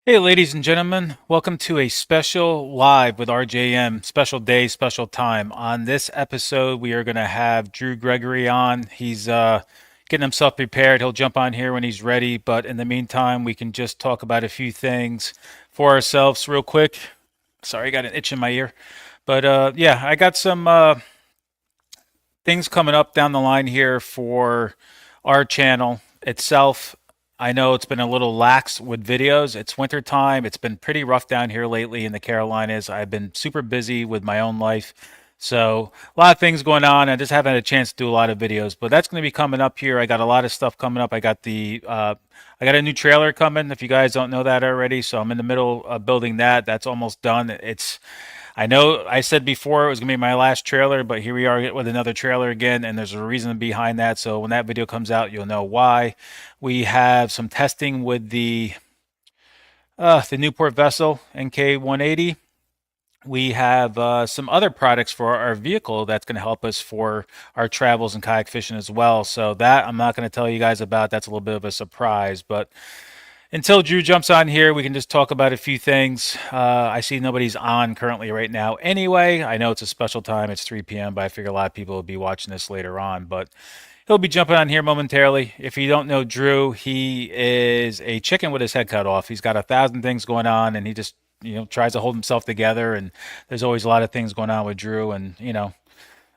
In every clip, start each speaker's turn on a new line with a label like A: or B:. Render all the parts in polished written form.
A: Hey, ladies and gentlemen, welcome to a special live with RJM, special day, special time. On this episode, we are going to have Drew Gregory on. He's getting himself prepared. He'll jump on here when he's ready, but in the meantime, we can just talk about a few things for ourselves real quick. Sorry, I got an itch in my ear. But yeah, I got some things coming up down the line here for our channel itself. I know it's been a little lax with videos. It's winter time. It's been pretty rough down here lately in the Carolinas. I've been super busy with my own life. So, a lot of things going on. I just haven't had a chance to do a lot of videos, but that's going to be coming up here. I got a lot of stuff coming up. I got a new trailer coming, if you guys don't know that already. So, I'm in the middle of building that. That's almost done. I know I said before it was going to be my last trailer, but here we are with another trailer again, and there's a reason behind that. So when that video comes out, you'll know why. We have some testing with the Newport vessel NK180. We have some other products for our vehicle that's going to help us for our travels and kayak fishing as well. So that I'm not going to tell you guys about. That's a little bit of a surprise, but until Drew jumps on here, we can just talk about a few things. I see nobody's on currently right now. Anyway, I know it's a special time. It's 3 p.m., but I figure a lot of people will be watching this later on. But he'll be jumping on here momentarily. If you don't know Drew, he is a chicken with his head cut off. He's got 1,000 things going on, and he just tries to hold himself together. And there's always a lot of things going on with Drew, and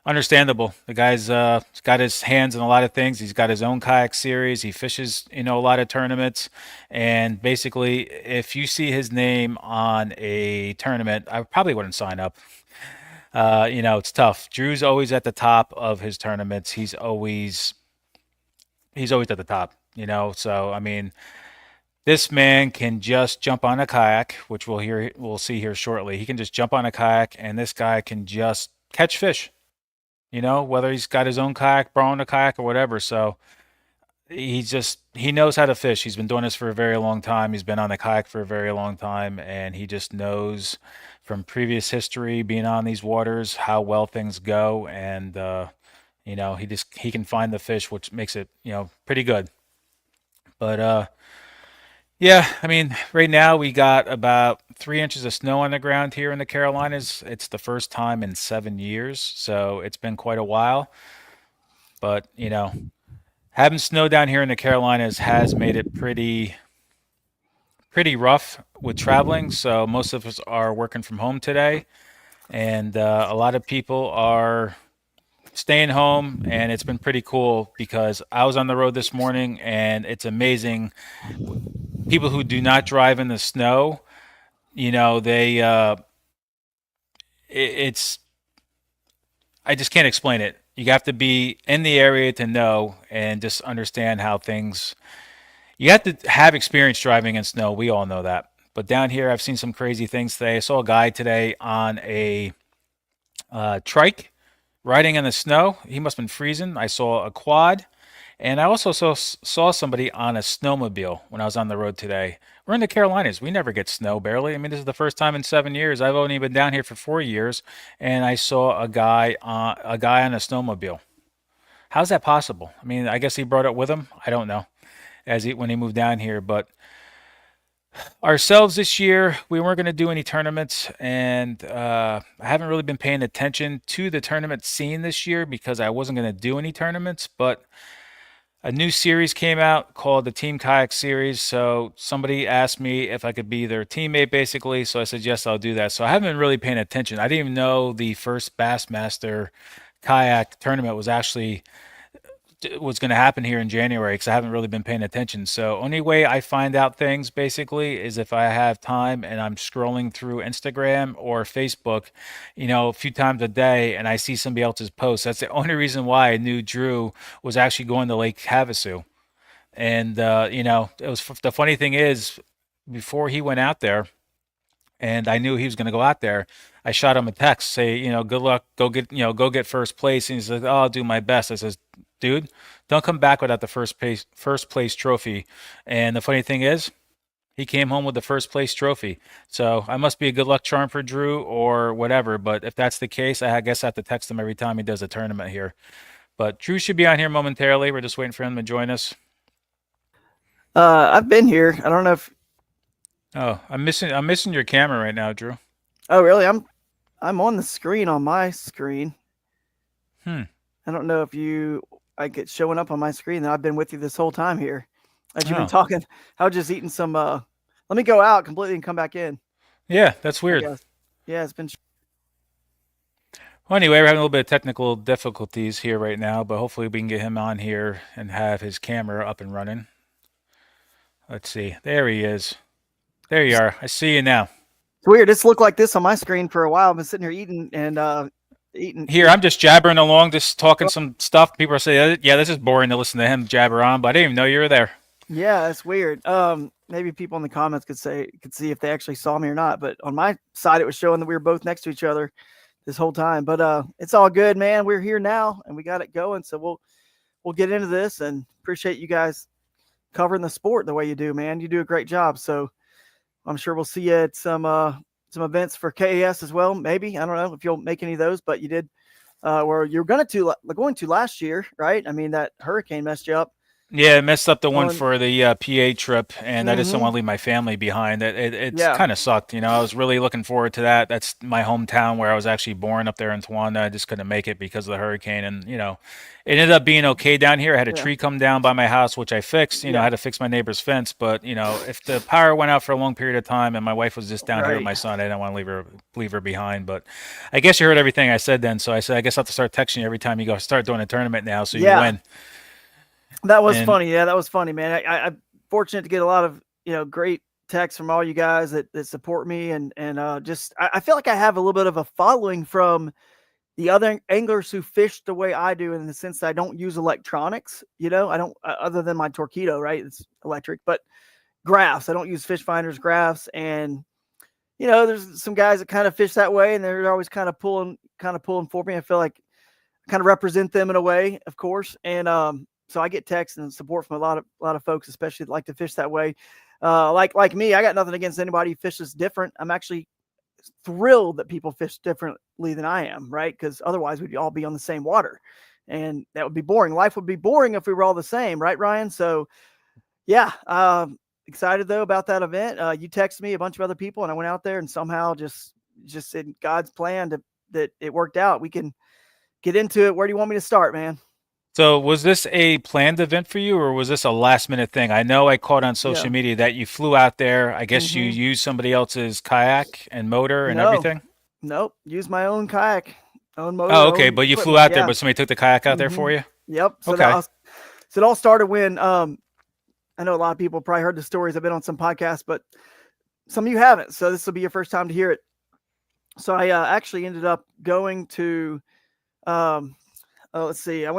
A: understandable. The guy's got his hands in a lot of things. He's got his own kayak series. He fishes, a lot of tournaments. And basically, if you see his name on a tournament, I probably wouldn't sign up. It's tough. Drew's always at the top of his tournaments. He's always at the top. So I mean, this man can just jump on a kayak, which we'll see here shortly. He can just jump on a kayak, and this guy can just catch fish, whether he's got his own kayak, borrowing a kayak, or whatever. So he knows how to fish. He's been doing this for a very long time. He's been on the kayak for a very long time, and he just knows from previous history being on these waters how well things go. And he can find the fish, which makes it pretty good. But yeah, I mean, right now we got about 3 inches of snow on the ground here in the Carolinas. It's the first time in 7 years, so it's been quite a while. But having snow down here in the Carolinas has made it pretty rough with traveling. So most of us are working from home today, and a lot of people are staying home, and it's been pretty cool because I was on the road this morning, and it's amazing. People who do not drive in the snow, they it's I just can't explain it. You have to be in the area to know and just understand how things. You have to have experience driving in snow. We all know that. But down here, I've seen some crazy things today. I saw a guy today on a trike riding in the snow. He must have been freezing. I saw a quad. And I also saw somebody on a snowmobile when I was on the road today. We're in the Carolinas. We never get snow barely. I mean, this is the first time in 7 years. I've only been down here for 4 years, and I saw a guy on a snowmobile. How's that possible? I mean, I guess he brought it with him. I don't know when he moved down here. But ourselves this year, we weren't going to do any tournaments, and I haven't really been paying attention to the tournament scene this year because I wasn't going to do any tournaments. But a new series came out called the Team Kayak Series. So somebody asked me if I could be their teammate, basically. So I said yes, I'll do that. So I haven't been really paying attention. I didn't even know the first Bassmaster kayak tournament was going to happen here in January because I haven't really been paying attention. So only way I find out things basically is if I have time and I'm scrolling through Instagram or Facebook, a few times a day, and I see somebody else's post. That's the only reason why I knew Drew was actually going to Lake Havasu. And it was the funny thing is before he went out there and I knew he was going to go out there. I shot him a text, say, good luck, go get first place. And he's like, oh, I'll do my best. I says, dude, don't come back without the first place trophy. And the funny thing is, he came home with the first place trophy. So I must be a good luck charm for Drew or whatever. But if that's the case, I guess I have to text him every time he does a tournament here. But Drew should be on here momentarily. We're just waiting for him to join us.
B: I've been here. I don't know if
A: Oh, I'm missing your camera right now, Drew.
B: Oh, really? I'm on the screen on my screen.
A: Hmm.
B: I don't know if you I get showing up on my screen that I've been with you this whole time here. As you've been
A: Oh,
B: talking, I was just eating some let me go out completely and come back in,
A: yeah, that's
B: I
A: weird.
B: guess. Yeah, it's been
A: Well, anyway, we're having a little bit of technical difficulties here right now, but hopefully we can get him on here and have his camera up and running. Let's see. There he is. There you
B: it's
A: are. I see you now.
B: weird. It's looked like this on my screen for a while. I've been sitting here eating and
A: Here, I'm just jabbering along, just talking some stuff. People are saying, "Yeah, this is boring to listen to him jabber on," but I didn't even know you were there.
B: yeah, it's weird. Maybe people in the comments could see if they actually saw me or not. But on my side, it was showing that we were both next to each other this whole time. But it's all good, man. We're here now, and we got it going. So we'll get into this, and appreciate you guys covering the sport the way you do, man. You do a great job. So I'm sure we'll see you at some events for KAS as well. Maybe I don't know if you'll make any of those, but you did where you're going to last year, right? I mean that hurricane messed you up.
A: Yeah, I messed up the one
B: Going,
A: for the PA trip, and I just don't
B: mm-hmm.
A: want to leave my family behind. It's
B: Yeah,
A: kind of sucked, you know. I was really looking forward to that. That's my hometown where I was actually born up there in Tawanda. I just couldn't make it because of the hurricane, and it ended up being okay down here. I had a
B: yeah,
A: tree come down by my house, which I fixed. I
B: yeah,
A: had to fix my neighbor's fence, but if the power went out for a long period of time, and my wife was just down here with
B: right.
A: my son, I didn't want to leave her behind. But I guess you heard everything I said then, so I said I guess I'll have to start texting you every time you go start doing a tournament now, so you
B: Yeah,
A: win.
B: that was
A: And
B: funny. Yeah, that was funny, man. I'm fortunate to get a lot of great texts from all you guys that support me and just I feel like I have a little bit of a following from the other anglers who fish the way I do in the sense that I don't use electronics. I don't other than my Torpedo, right? It's electric, but graphs. I don't use fish finders, graphs, and there's some guys that kind of fish that way, and they're always kind of pulling for me. I feel like I kind of represent them in a way, of course, and so I get texts and support from a lot of folks, especially that like to fish that way. Like me, I got nothing against anybody who fishes different. I'm actually thrilled that people fish differently than I am, right? Because otherwise we'd all be on the same water, and that would be boring. Life would be boring if we were all the same, right, Ryan? So yeah, excited though about that event. You texted me a bunch of other people, and I went out there and somehow just in God's plan that it worked out. We can get into it. Where do you want me to start, man?
A: so, was this a planned event for you, or was this a last minute thing? I know I caught on social
B: Yeah.
A: media that you flew out there. I guess you
B: Mm-hmm.
A: used somebody else's kayak and motor and
B: No,
A: everything.
B: nope. Use my own kayak, own
A: Oh,
B: motor,
A: okay,
B: own
A: but you flew
B: equipment.
A: out there,
B: Yeah.
A: but somebody took the kayak out there
B: Mm-hmm.
A: for you.
B: Yep.
A: Okay.
B: So it all started when I know a lot of people probably heard the stories. I've been on some podcasts, but some of you haven't. So this will be your first time to hear it. So I actually ended up going to um, let's see. I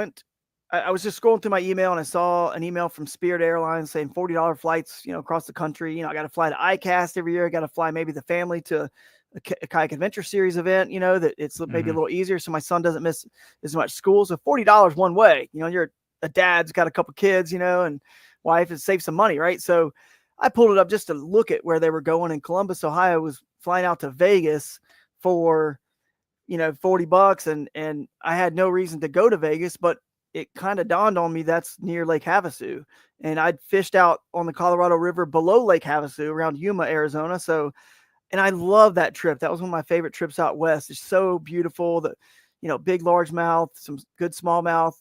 B: was just scrolling through my email and I saw an email from Spirit Airlines saying $40 flights, across the country. I got to fly to ICAST every year. I got to fly maybe the family to a kayak adventure series event. That it's maybe a
A: Hmm.
B: little easier, so my son doesn't miss as much school. So $40 one way. You're a dad's got a couple kids, and wife, and save some money, right? So I pulled it up just to look at where they were going. In Columbus, Ohio, was flying out to Vegas for 40 bucks, and I had no reason to go to Vegas, but it kind of dawned on me that's near Lake Havasu, and I'd fished out on the Colorado River below Lake Havasu around Yuma, Arizona. So, and I love that trip. That was one of my favorite trips out west. It's so beautiful. Big largemouth, some good smallmouth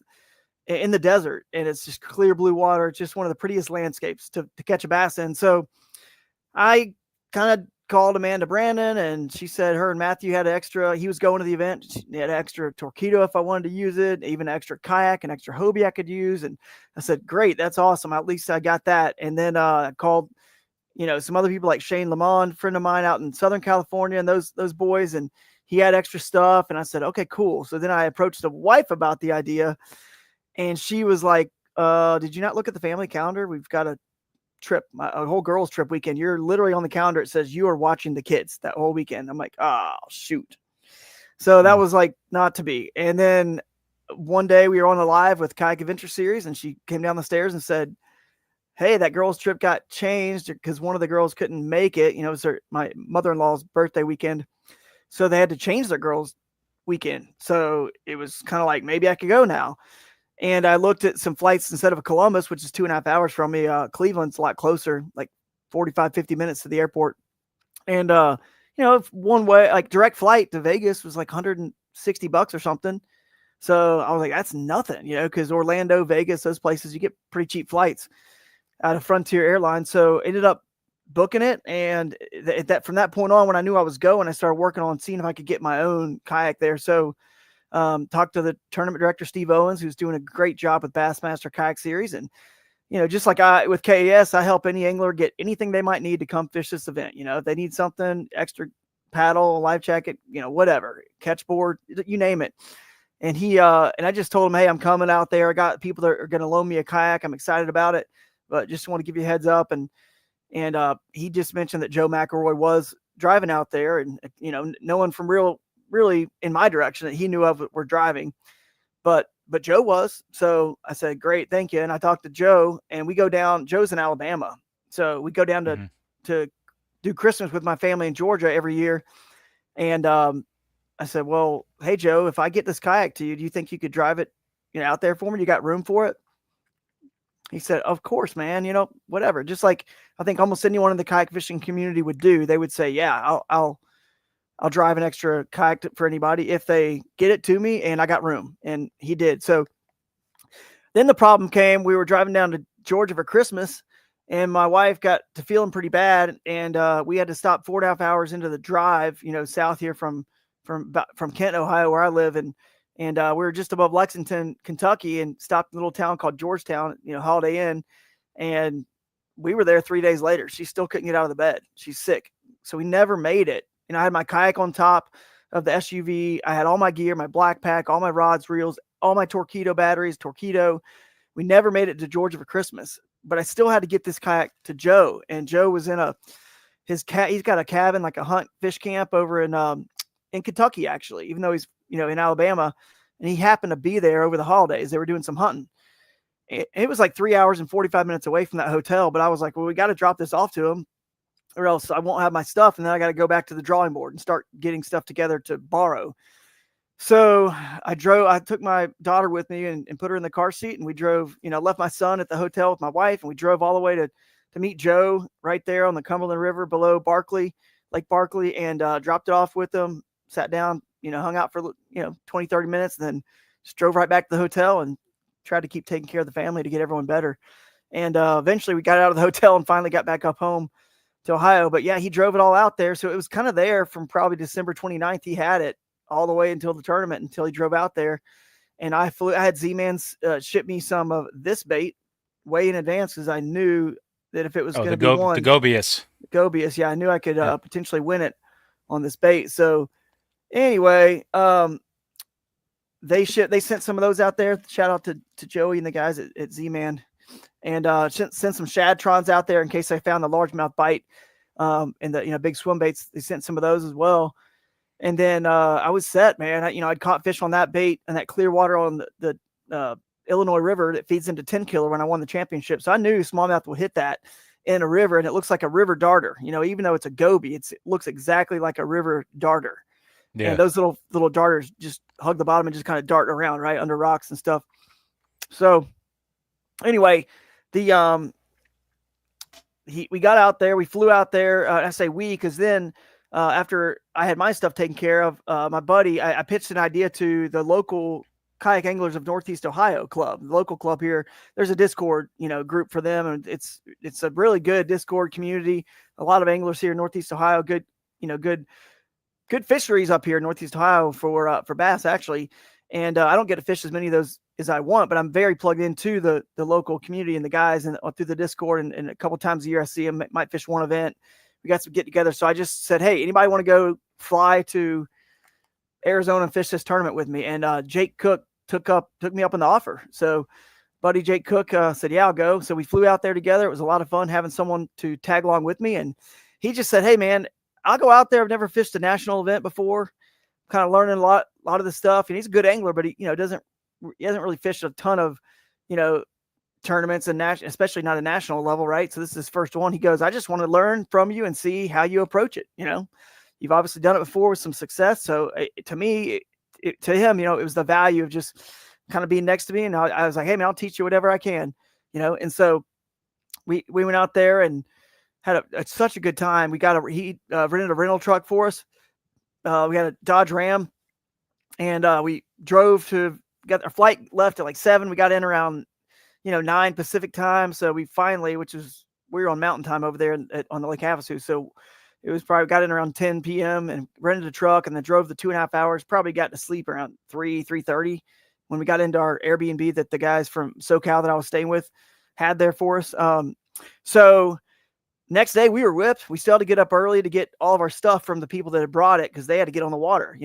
B: in the desert, and it's just clear blue water. It's just one of the prettiest landscapes to catch a bass in. So I kind of called Amanda Brandon, and she said her and Matthew had an extra. He was going to the event. She had an extra Torpedo if I wanted to use it, even an extra kayak, an extra Hobie I could use. And I said, great, that's awesome. At least I got that. And then I called, some other people like Shane Lamond, friend of mine out in Southern California, and those boys, and he had extra stuff. And I said, okay, cool. So then I approached the wife about the idea, and she was like, did you not look at the family calendar? We've got a whole girls trip weekend. You're literally on the calendar. It says you are watching the kids that whole weekend. I'm like, oh shoot. So that was like not to be. And then one day we were on a live with Kayak Adventure Series, and she came down the stairs and said, hey, that girls trip got changed because one of the girls couldn't make it. It was my mother-in-law's birthday weekend. So they had to change their girls weekend. So it was kind of like, maybe I could go now. And I looked at some flights instead of Columbus, which is 2.5 hours from me. Cleveland's a lot closer, like 45, 50 minutes to the airport. And, one way, like direct flight to Vegas was like $160 or something. So I was like, that's nothing, because Orlando, Vegas, those places, you get pretty cheap flights out of Frontier Airlines. So ended up booking it. And from that point on, when I knew I was going, I started working on seeing if I could get my own kayak there. So talked to the tournament director, Steve Owens, who's doing a great job with Bassmaster Kayak Series. And, just like with KAS, I help any angler get anything they might need to come fish this event. If they need something, extra paddle, life jacket, whatever, catch board, you name it. And I just told him, hey, I'm coming out there. I got people that are going to loan me a kayak. I'm excited about it, but just want to give you a heads up. And he just mentioned that Joe McElroy was driving out there, and, no one from really in my direction that he knew of were driving, but Joe was. So I said, great, thank you. And I talked to Joe, and we go down. Joe's in Alabama, so we go down to do Christmas with my family in Georgia every year. And I said, well, hey Joe, if I get this kayak to you, do you think you could drive it, out there for me? You got room for it? He said, of course, man. Whatever. Just like I think almost anyone in the kayak fishing community would do. They would say, yeah, I'll drive an extra kayak for anybody if they get it to me and I got room. And he did. So then the problem came. We were driving down to Georgia for Christmas, and my wife got to feeling pretty bad. And we had to stop 4.5 hours into the drive, south here from Kent, Ohio, where I live. And we were just above Lexington, Kentucky, and stopped in a little town called Georgetown, Holiday Inn. And we were there 3 days later. She still couldn't get out of the bed. She's sick. So we never made it. I had my kayak on top of the SUV. I had all my gear, my black pack, all my rods, reels, all my Torpedo batteries, Torpedo. We never made it to Georgia for Christmas, but I still had to get this kayak to Joe. And Joe was he's got a cabin, like a hunt fish camp over in Kentucky, actually, even though he's, in Alabama, and he happened to be there over the holidays. They were doing some hunting. It was like 3 hours and 45 minutes away from that hotel, but I was like, well, we got to drop this off to him, or else I won't have my stuff. And then I got to go back to the drawing board and start getting stuff together to borrow. So I took my daughter with me and put her in the car seat, and we drove, left my son at the hotel with my wife, and we drove all the way to meet Joe right there on the Cumberland River below Lake Barkley, and dropped it off with them, sat down, hung out for, 20, 30 minutes, and then just drove right back to the hotel and tried to keep taking care of the family to get everyone better. And eventually we got out of the hotel and finally got back up home to Ohio. But yeah, he drove it all out there. So it was kind of there from probably December 29th. He had it all the way until the tournament, until he drove out there. And I had Z-Man ship me some of this bait way in advance, because I knew that if it was going to be
A: the
B: Gobius, yeah, I knew I could potentially win it on this bait. So anyway, they sent some of those out there. Shout out to Joey and the guys at Z-Man. And sent some Shadtrons out there in case they found the largemouth bite, and the big swim baits. They sent some of those as well. And then I was set, man. I'd caught fish on that bait and that clear water on the Illinois River that feeds into 10 killer when I won the championship. So I knew smallmouth will hit that in a river, and it looks like a river darter. Even though it's a goby, it looks exactly like a river darter. Yeah. And those little darters just hug the bottom and just kind of dart around right under rocks and stuff. So anyway, we got out there. We flew out there. I say we, because then after I had my stuff taken care of, my buddy, I pitched an idea to the local Kayak Anglers of Northeast Ohio club, the local club here. There's a Discord, group for them, and it's a really good Discord community. A lot of anglers here in Northeast Ohio. Good fisheries up here in Northeast Ohio for bass, actually. And I don't get to fish as many of those as I want, but I'm very plugged into the local community and the guys, and through the Discord, and a couple times a year I see them. Might fish one event. We got some get together. So I just said, hey, anybody want to go fly to Arizona and fish this tournament with me? And Jake Cook took me up on the offer. So buddy Jake Cook said, yeah, I'll go. So we flew out there together. It was a lot of fun having someone to tag along with me. And he just said, hey man, I'll go out there. I've never fished a national event before. Kind of learning a lot of the stuff. And he's a good angler, but he hasn't really fished a ton of, tournaments and especially not a national level. Right. So this is his first one. He goes, I just want to learn from you and see how you approach it. You've obviously done it before with some success. So to me, to him, it was the value of just kind of being next to me. And I was like, hey man, I'll teach you whatever I can, and so we went out there, and had such a good time. We got he rented a rental truck for us. We had a Dodge Ram, and we drove to got our flight left at like 7. We got in around 9 Pacific time. So we finally, which is we were on Mountain Time over there on the Lake Havasu. So it was probably got in around 10 p.m. and rented a truck and then drove the 2.5 hours. Probably got to sleep around 3:30 when we got into our Airbnb that the guys from SoCal that I was staying with had there for us. So next day we were whipped. We still had to get up early to get all of our stuff from the people that had brought it because they had to get on the water,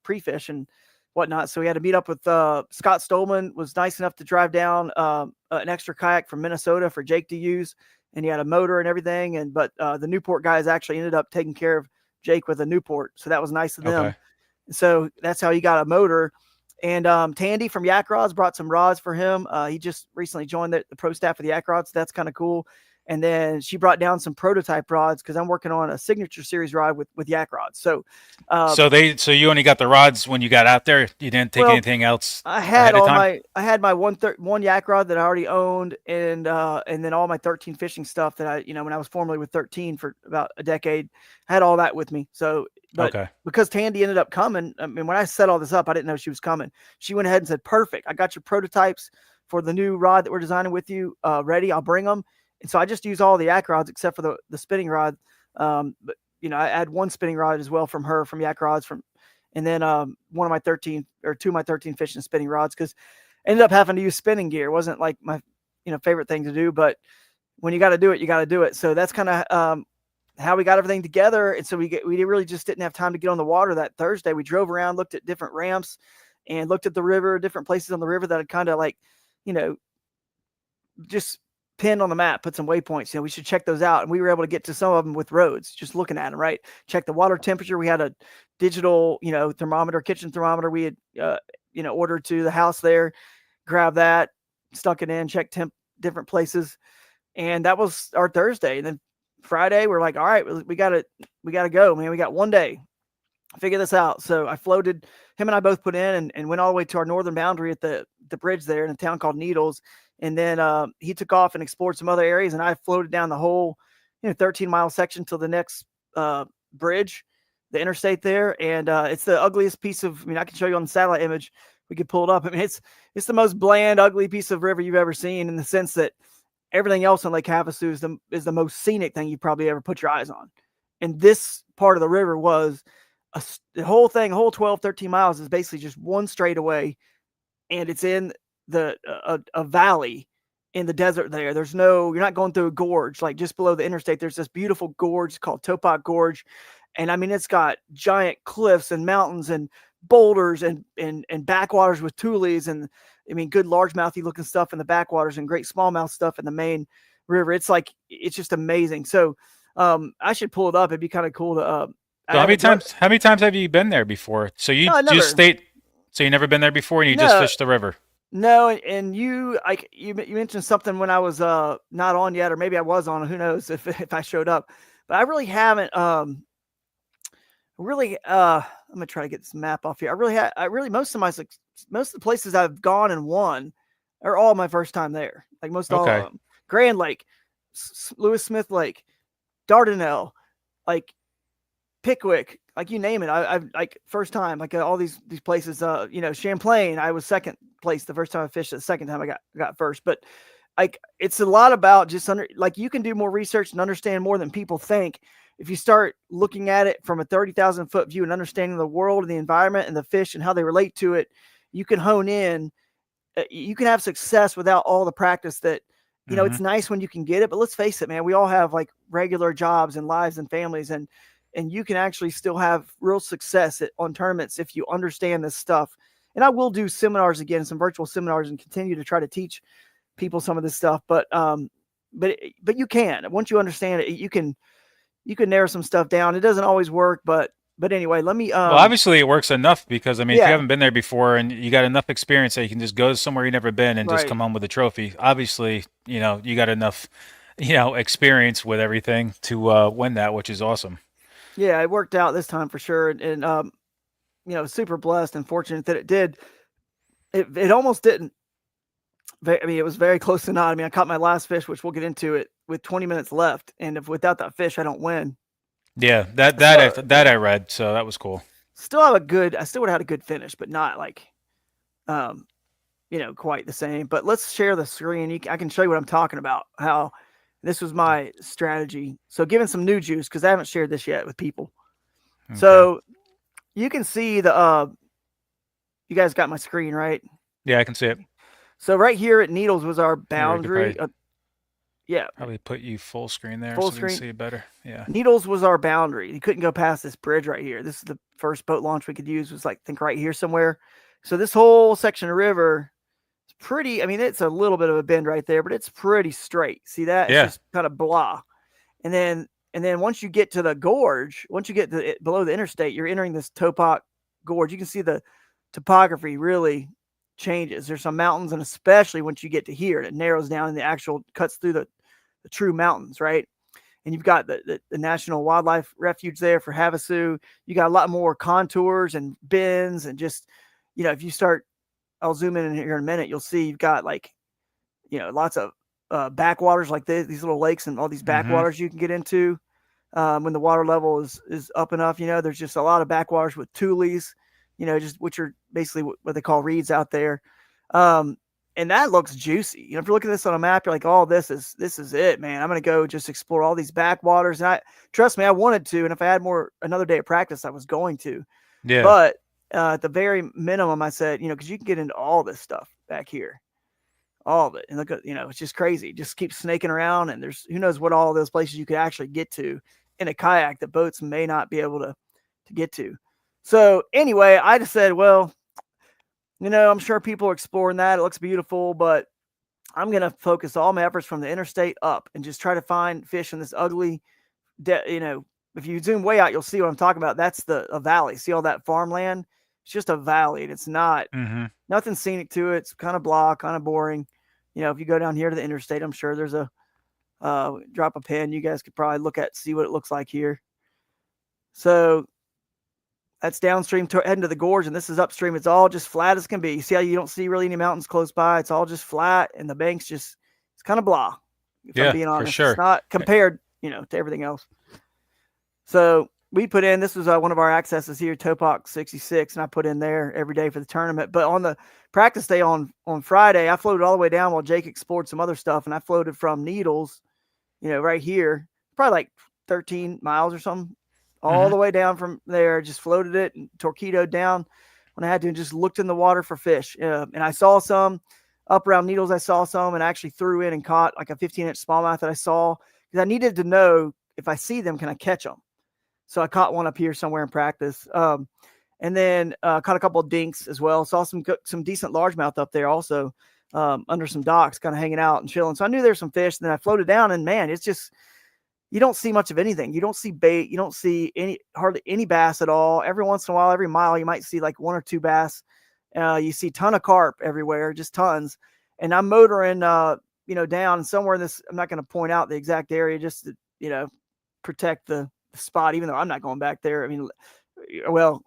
B: pre-fish and whatnot. So we had to meet up with Scott Stolman. Was nice enough to drive down an extra kayak from Minnesota for Jake to use, and he had a motor and everything. But the Newport guys actually ended up taking care of Jake with a Newport, so that was nice of them.
A: Okay.
B: So that's how he got a motor. And Tandy from Yak Rods brought some rods for him. He just recently joined the pro staff of the Yak Rods, so that's kind of cool. And then she brought down some prototype rods because I'm working on a signature series rod with Yak Rods. So,
A: So you only got the rods when you got out there. You didn't take anything else
B: I
A: ahead
B: had
A: of time.
B: I had my one Yak Rod that I already owned, and then all my 13 fishing stuff that I when I was formerly with 13 for about a decade, I had all that with me. So, but
A: Okay.
B: because Tandy ended up coming, I mean, when I set all this up, I didn't know she was coming. She went ahead and said, "Perfect, I got your prototypes for the new rod that we're designing with you ready. I'll bring them." And so I just use all the Yak Rods except for the spinning rod. But I had one spinning rod as well from her from Yak Rods and then one of my 13 or two of my 13 fishing and spinning rods because I ended up having to use spinning gear. It wasn't like my favorite thing to do, but when you got to do it, you got to do it. So that's kind of how we got everything together. And so we really just didn't have time to get on the water that Thursday. We drove around, looked at different ramps, and looked at the river, different places on the river that had kind of like just pinned on the map, put some waypoints. We should check those out. And we were able to get to some of them with roads, just looking at them, right? Check the water temperature. We had a digital, thermometer, kitchen thermometer we had, ordered to the house there, grab that, stuck it in, check temp different places. And that was our Thursday. And then Friday, we're like, all right, we got to go, man. We got one day, figure this out. So I floated, him and I both put in and went all the way to our northern boundary at the bridge there in a town called Needles. And then he took off and explored some other areas, and I floated down the whole 13-mile section to the next bridge, the interstate there. And it's the ugliest piece of, I can show you on the satellite image. We could pull it up. It's the most bland, ugly piece of river you've ever seen, in the sense that everything else on Lake Havasu is the most scenic thing you probably ever put your eyes on. And this part of the river was the whole thing, whole 12, 13 miles is basically just one straightaway, and it's in a valley in the desert there. You're not going through a gorge. Like just below the interstate, there's this beautiful gorge called Topak Gorge. And it's got giant cliffs and mountains and boulders and backwaters with tules and good largemouthy looking stuff in the backwaters and great smallmouth stuff in the main river. It's just amazing. So I should pull it up. It'd be kind of cool to
A: So how many times have you been there before? So you
B: no, I
A: just
B: never.
A: stayed. So you never been there before, and you just
B: No,
A: fished the river.
B: No, and you mentioned something when I was not on yet, or maybe I was on. Who knows if I showed up? But I really haven't. I'm gonna try to get this map off here. Most of the places I've gone and won are all my first time there. Like most all of
A: Okay.
B: them. Grand Lake, Lewis Smith Lake, Dardanelle, like Pickwick, like you name it. I've like first time, like all these places. Champlain. I was second place the first time I fished. The second time I got first. But like it's a lot about just you can do more research and understand more than people think if you start looking at it from a 30,000 foot view and understanding the world and the environment and the fish and how they relate to it. You can hone in. You can have success without all the practice that.
A: Hmm.
B: It's nice when you can get it, but let's face it, man. We all have like regular jobs and lives and families, and you can actually still have real success on tournaments if you understand this stuff. And I will do seminars again, some virtual seminars, and continue to try to teach people some of this stuff. But you can, once you understand it, you can narrow some stuff down. It doesn't always work, but anyway, let me
A: Well, obviously it works enough because if you
B: yeah,
A: haven't been there before and you got enough experience that you can just go somewhere you've never been and just
B: right,
A: come home with a trophy. Obviously, you got enough, experience with everything to win that, which is awesome.
B: yeah, it worked out this time for sure, and super blessed and fortunate that it did. It almost didn't. It was very close to not. I caught my last fish, which we'll get into it with 20 minutes left, and if without that fish, I don't win.
A: Yeah, that that
B: So
A: I, that I read, so that was cool.
B: still have a good. I still would have had a good finish, but not like um, quite the same. But let's share the screen. I can show you what I'm talking about. How this was my strategy. So giving some new juice because I haven't shared this yet with people.
A: Okay.
B: So you can see the. You guys got my screen right.
A: Yeah, I can see it.
B: So right here at Needles was our
A: Here, we could
B: boundary. Yeah,
A: probably put you full screen there
B: full
A: so we can
B: screen.
A: see it better. Yeah.
B: Needles was our boundary. You couldn't go past this bridge right here. This is the first boat launch we could use. Was like think right here somewhere. So this whole section of river is pretty. I mean, it's a little bit of a bend right there, but it's pretty straight. See that? It's
A: Yeah.
B: just kind of blah. And then once you get to the gorge, once you get to below the interstate, you're entering this Topak gorge. You can see the topography really changes. There's some mountains, and especially once you get to here, it narrows down and the actual cuts through the true mountains, right? And you've got the National Wildlife Refuge there for Havasu. You got a lot more contours and bends, and just if you start, I'll zoom in here in a minute. You'll see you've got like lots of backwaters like these little lakes and all these
A: Mm-hmm.
B: backwaters you can get into when the water level is up enough. There's just a lot of backwaters with tules, just which are basically what they call reeds out there. Um, and that looks juicy. If you look at this on a map, you're like, "Oh, this is it, man! I'm gonna go just explore all these backwaters." And I trust me, I wanted to. And if I had another day of practice, I was going to.
A: Yeah.
B: But at the very minimum, I said, because you can get into all this stuff back here, all of it. And look at, it's just crazy. Just keep snaking around, and there's who knows what all those places you could actually get to in a kayak that boats may not be able to get to. So anyway, I just said, well, I'm sure people are exploring that. It looks beautiful, but I'm going to focus all my efforts from the interstate up and just try to find fish in this ugly, if you zoom way out, you'll see what I'm talking about. That's a valley. See all that farmland? It's just a valley, and it's not
A: Mm-hmm.
B: nothing scenic to it. It's kind of blah, kind of boring. If you go down here to the interstate, I'm sure there's a drop a pin. You guys could probably see what it looks like here. So that's downstream heading to the gorge, and this is upstream. It's all just flat as can be. You see how you don't see really any mountains close by? It's all just flat, and the banks it's kind of blah. If I'm
A: Yeah,
B: being
A: for
B: honest, it's
A: sure.
B: not compared, to everything else. So we put in, this was one of our accesses here, Topak 66, and I put in there every day for the tournament. But on the practice day on Friday, I floated all the way down while Jake explored some other stuff, and I floated from Needles, right here, probably like 13 miles or something, all
A: Mm-hmm.
B: the way down from there, just floated it and torpedoed down when I had to, and just looked in the water for fish. And I saw some up around Needles. I saw some and actually threw in and caught like a 15-inch smallmouth that I saw, because I needed to know if I see them, can I catch them? So I caught one up here somewhere in practice. And then caught a couple of dinks as well. Saw some decent largemouth up there also, under some docks, kind of hanging out and chilling. So I knew there's some fish. And then I floated down, and man, it's just, you don't see much of anything. You don't see bait. You don't see hardly any bass at all. Every once in a while, every mile, you might see like one or two bass. You see a ton of carp everywhere, just tons. And I'm motoring, down somewhere in this. I'm not going to point out the exact area, just to, protect the spot, even though I'm not going back there. I mean, well,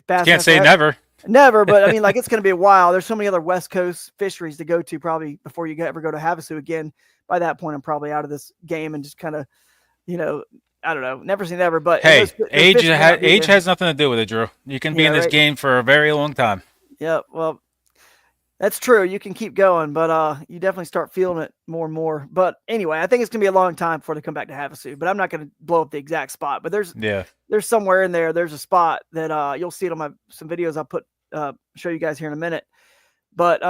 A: Can't
B: Bassmaster
A: say never.
B: never, but I mean, like, it's going to be a while. There's so many other West Coast fisheries to go to probably before you ever go to Havasu again. By that point, I'm probably out of this game and just kind of, I don't know, never say never. But and
A: Hey,
B: those fish may not be
A: age
B: there.
A: has nothing to do with it, Drew. You can be
B: Yeah,
A: in this
B: right.
A: game for a very long time.
B: Yeah, well, that's true. You can keep going, but you definitely start feeling it more and more. But anyway, I think it's gonna be a long time before they come back to Havasu. But I'm not gonna blow up the exact spot. But
A: Yeah.
B: there's somewhere in there. There's a spot that you'll see it on some videos I'll put show you guys here in a minute. But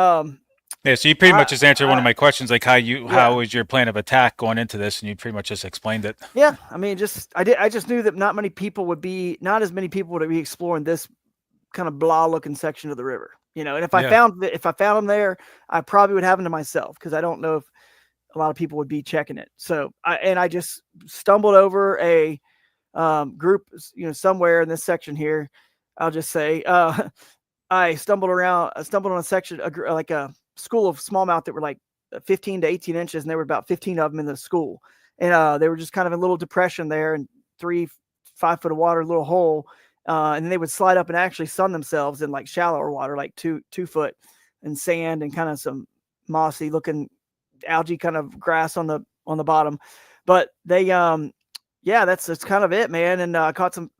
A: Yeah, so you pretty much just answered one of
B: I
A: my questions, like how
B: yeah.
A: was your plan of attack going into this, and you pretty much just explained it.
B: Yeah, I mean, I just knew that not as many people would be exploring this kind of blah looking section of the river, And if
A: Yeah.
B: I found them there, I probably would have them to myself, because I don't know if a lot of people would be checking it. So I just stumbled over a group, somewhere in this section here. I'll just say I stumbled on a section, like a school of smallmouth that were like 15 to 18 inches, and there were about 15 of them in the school. And they were just kind of in a little depression there, and 5 foot of water, little hole. And then they would slide up and actually sun themselves in like shallower water, like 2 foot, and sand and kind of some mossy looking algae kind of grass on the on the bottom. But they yeah, that's kind of it, man. And I caught some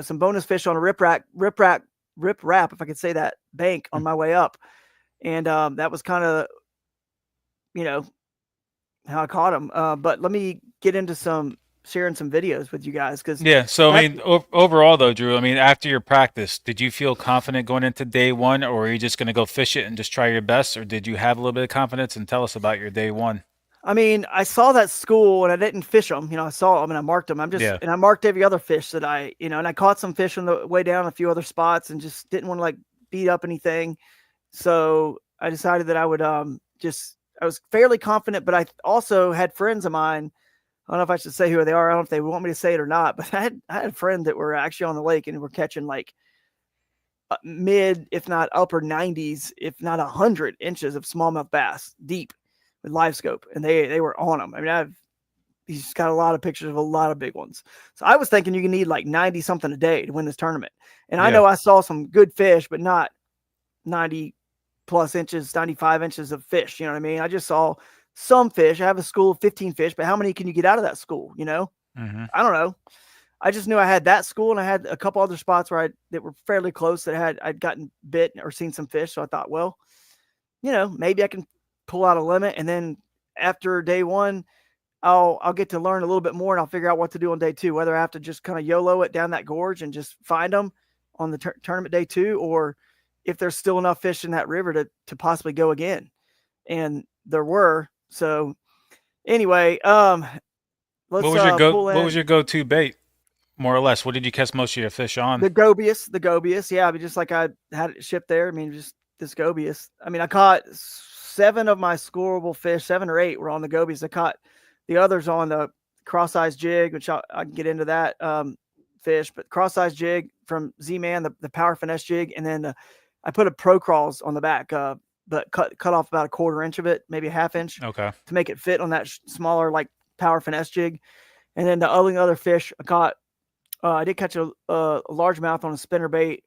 B: some bonus fish on a rip rap, if I could say that, bank on my way up. And that was kind of you know how I caught them. But let me get into some sharing some videos with you guys because
A: Yeah. So, I
B: that
A: mean, overall, though, Drew, I mean, after your practice, did you feel confident going into day one, or are you just going to go fish it and just try your best, or did you have a little bit of confidence? And tell us about your day one.
B: I mean, I saw that school and I didn't fish them. I saw them and I marked them.
A: Yeah.
B: And I marked every other fish that and I caught some fish on the way down a few other spots and just didn't want to like beat up anything. So I decided that I would I was fairly confident, but I also had friends of mine. I don't know if I should say who they are. I don't know if they want me to say it or not, but I had friends that were actually on the lake and were catching like mid, if not upper 90s, if not 100 inches of smallmouth bass deep with live scope, and they were on them. I mean, he's got a lot of pictures of a lot of big ones. So I was thinking you can need like 90 something a day to win this tournament. And I
A: Yeah.
B: know I saw some good fish, but not 90 plus inches, 95 inches of fish. You know what I mean? I just saw some fish. I have a school of 15 fish, but how many can you get out of that school?
A: Hmm.
B: I don't know. I just knew I had that school and I had a couple other spots that were fairly close that I'd gotten bit or seen some fish. So I thought, well, maybe I can pull out a limit, and then after day one, I'll get to learn a little bit more, and I'll figure out what to do on day two. Whether I have to just kind of YOLO it down that gorge and just find them on the tournament day two, or if there's still enough fish in that river to possibly go again. And there were. So anyway, let's pull
A: What was
B: in
A: your go-to bait, more or less? What did you catch most of your fish on?
B: the gobius. Yeah, I mean, just like I had it shipped there. I mean, just this gobius. I mean, I caught 7 of my scoreable fish, 7 or 8 were on the gobies. I caught the others on the cross-eyes jig, which I can get into that fish, but cross-eyes jig from Z-Man, the power finesse jig, and then I put a pro crawls on the back, but cut off about a 1/4 inch of it, maybe a 1/2 inch,
A: Okay.
B: to make it fit on that smaller like power finesse jig. And then the only other fish I caught, I did catch a largemouth on a spinner bait,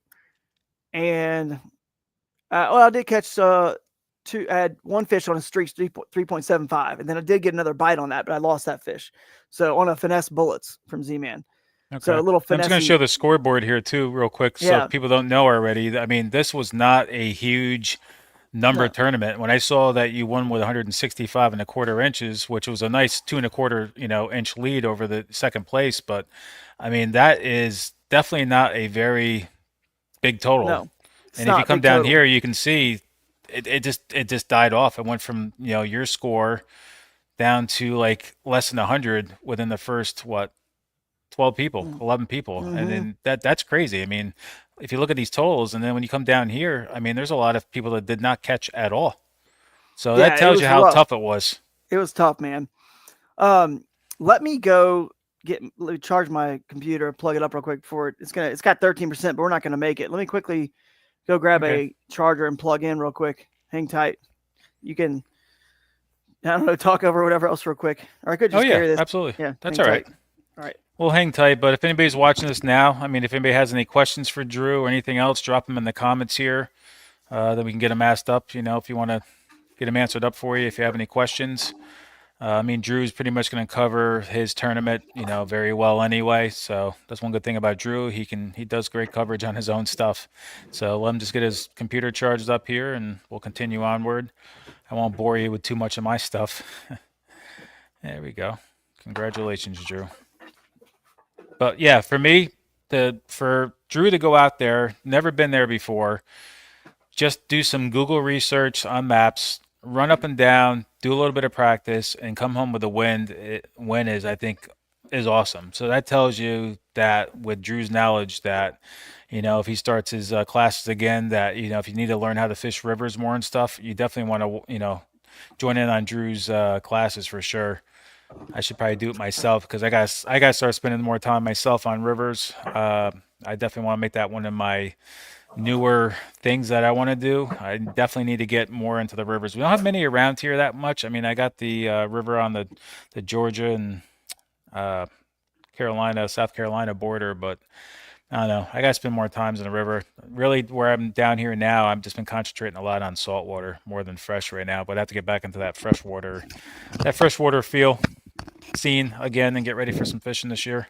B: and I did catch two. I had one fish on a streak 3.75, and then I did get another bite on that, but I lost that fish. So on a finesse bullets from Z-Man. So
A: Okay.
B: a little
A: I'm just going to
B: finesse.
A: show the scoreboard here too, real quick, so if
B: Yeah,
A: people don't know already. I mean, this was not a huge number
B: no,
A: tournament. When I saw that you won with 165 and a quarter inches, which was a nice 2 and a quarter, inch lead over the second place, but I mean that is definitely not a very big total.
B: no, it's
A: And if you
B: not
A: come
B: big
A: down
B: total.
A: here, you can see it just died off. It went from your score down to like less than 100 within the first, what, 12 people, 11 people. And
B: Mm-hmm.
A: then that's crazy. I mean, if you look at these totals and then when you come down here, I mean, there's a lot of people that did not catch at all. So that
B: Yeah, it
A: tells you
B: was
A: how
B: rough.
A: tough it was.
B: It was tough, man. Um, let me go let me charge my computer, plug it up real quick before it's got 13%, but we're not gonna make it. Let me quickly go grab
A: Okay.
B: a charger and plug in real quick. Hang tight. You can, I don't know, talk over whatever else real quick. Or I could
A: Oh
B: just
A: yeah,
B: carry this.
A: absolutely.
B: Yeah,
A: That's
B: hang
A: all right.
B: tight. All right.
A: We'll hang tight, but if anybody's watching this now, I mean, if anybody has any questions for Drew or anything else, drop them in the comments here. Then we can get them asked up, if you want to get them answered up for you, if you have any questions. I mean, Drew's pretty much going to cover his tournament, very well anyway. So that's one good thing about Drew. He does great coverage on his own stuff. So let him just get his computer charged up here, and we'll continue onward. I won't bore you with too much of my stuff. There we go. Congratulations, Drew. But yeah, for me, for Drew to go out there, never been there before, just do some Google research on maps, run up and down, do a little bit of practice, and come home with a win is, I think, is awesome. So that tells you that with Drew's knowledge that, if he starts his classes again, that, if you need to learn how to fish rivers more and stuff, you definitely want to, join in on Drew's classes for sure. I should probably do it myself because I got to start spending more time myself on rivers. I definitely want to make that one of my newer things that I want to do. I definitely need to get more into the rivers. We don't have many around here that much. I mean, I got the river on the Georgia and uh, South Carolina border, but I don't know. I got to spend more times in the river. Really, where I'm down here now, I've just been concentrating a lot on saltwater more than fresh right now. But I have to get back into that freshwater feel. scene again and get ready for some fishing this year.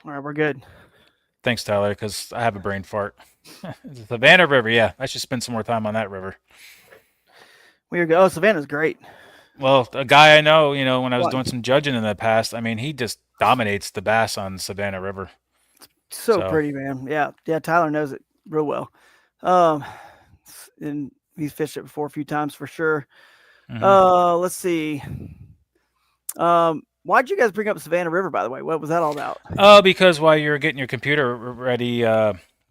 B: All right, we're good.
A: Thanks, Tyler, because I have a brain fart. The Savannah River, yeah, I should spend some more time on that river.
B: We're good. Oh, Savannah's great.
A: Well, a guy I know, when I was
B: What?
A: doing some judging in the past, I mean, he just dominates the bass on Savannah River.
B: So
A: So,
B: pretty, man. Yeah, yeah. Tyler knows it real well. Um, and he's fished it before a few times for sure.
A: hmm
B: Let's see. Why'd you guys bring up Savannah River, by the way? What was that all about?
A: because while you're getting your computer ready,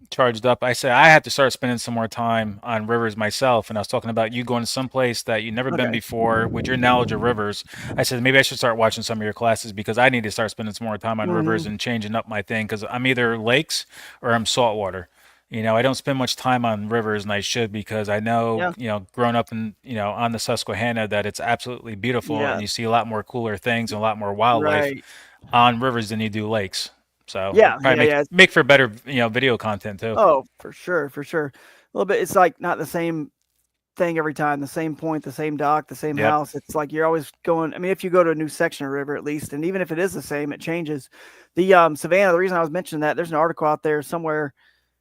A: charged up, I said I have to start spending some more time on rivers myself. And I was talking about you going to some place that you've never been
B: Okay.
A: before with your knowledge of rivers. I said maybe I should start watching some of your classes because I need to start spending some more time on rivers
B: Mm-hmm.
A: and changing up my thing because I'm either lakes or I'm saltwater. I don't spend much time on rivers, and I should because I know,
B: Yeah.
A: growing up in, on the Susquehanna, that it's absolutely beautiful, and
B: Yeah.
A: you see a lot more cooler things and a lot more wildlife
B: Right.
A: on rivers than you do lakes. So
B: Yeah.
A: it probably
B: Yeah.
A: make
B: Yeah.
A: make for better, video content too.
B: Oh, for sure. For sure. A little bit. It's like not the same thing every time. The same point, the same dock, the same
A: Yep.
B: house. It's like you're always going. I mean, if you go to a new section of river, at least, and even if it is the same, it changes. The Savannah. The reason I was mentioning that there's an article out there somewhere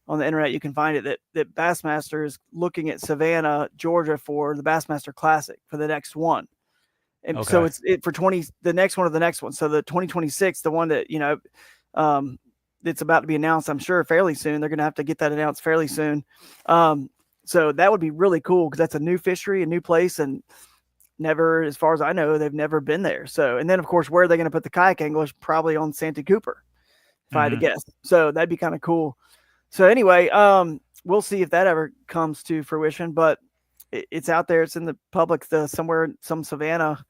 B: on the internet, you can find it, that Bassmaster is looking at Savannah, Georgia for the Bassmaster Classic for the next one. And so
A: Okay.
B: it's for 20, the next one or the next one. So the 2026, the one that, it's about to be announced, I'm sure fairly soon. They're going to have to get that announced fairly soon. So that would be really cool because that's a new fishery, a new place, and never, as far as I know, they've never been there. So, and then of course, where are they going to put the kayak anglers? Probably on Santee Cooper, if I had to
A: hmm
B: guess. So that'd be kind of cool. So anyway, we'll see if that ever comes to fruition, but it's out there. It's in the public. Somewhere, some Savannah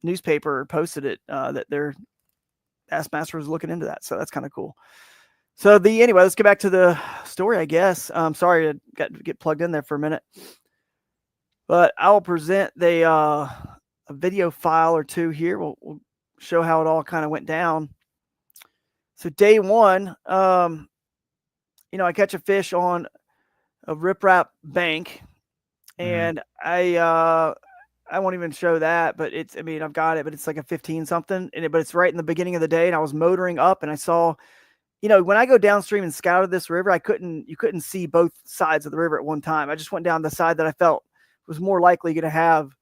B: newspaper posted it that their Bassmaster was looking into that. So that's kind of cool. So anyway, let's get back to the story. I guess. Sorry, I got to get plugged in there for a minute, but I will present a video file or two here. We'll show how it all kind of went down. So day one, I catch a fish on a riprap bank,
A: hmm
B: and I won't even show that, but I mean, I've got it, but it's like a 15 something, but it's right in the beginning of the day, and I was motoring up, and I saw, when I go downstream and scouted this river, you couldn't see both sides of the river at one time. I just went down the side that I felt was more likely going to have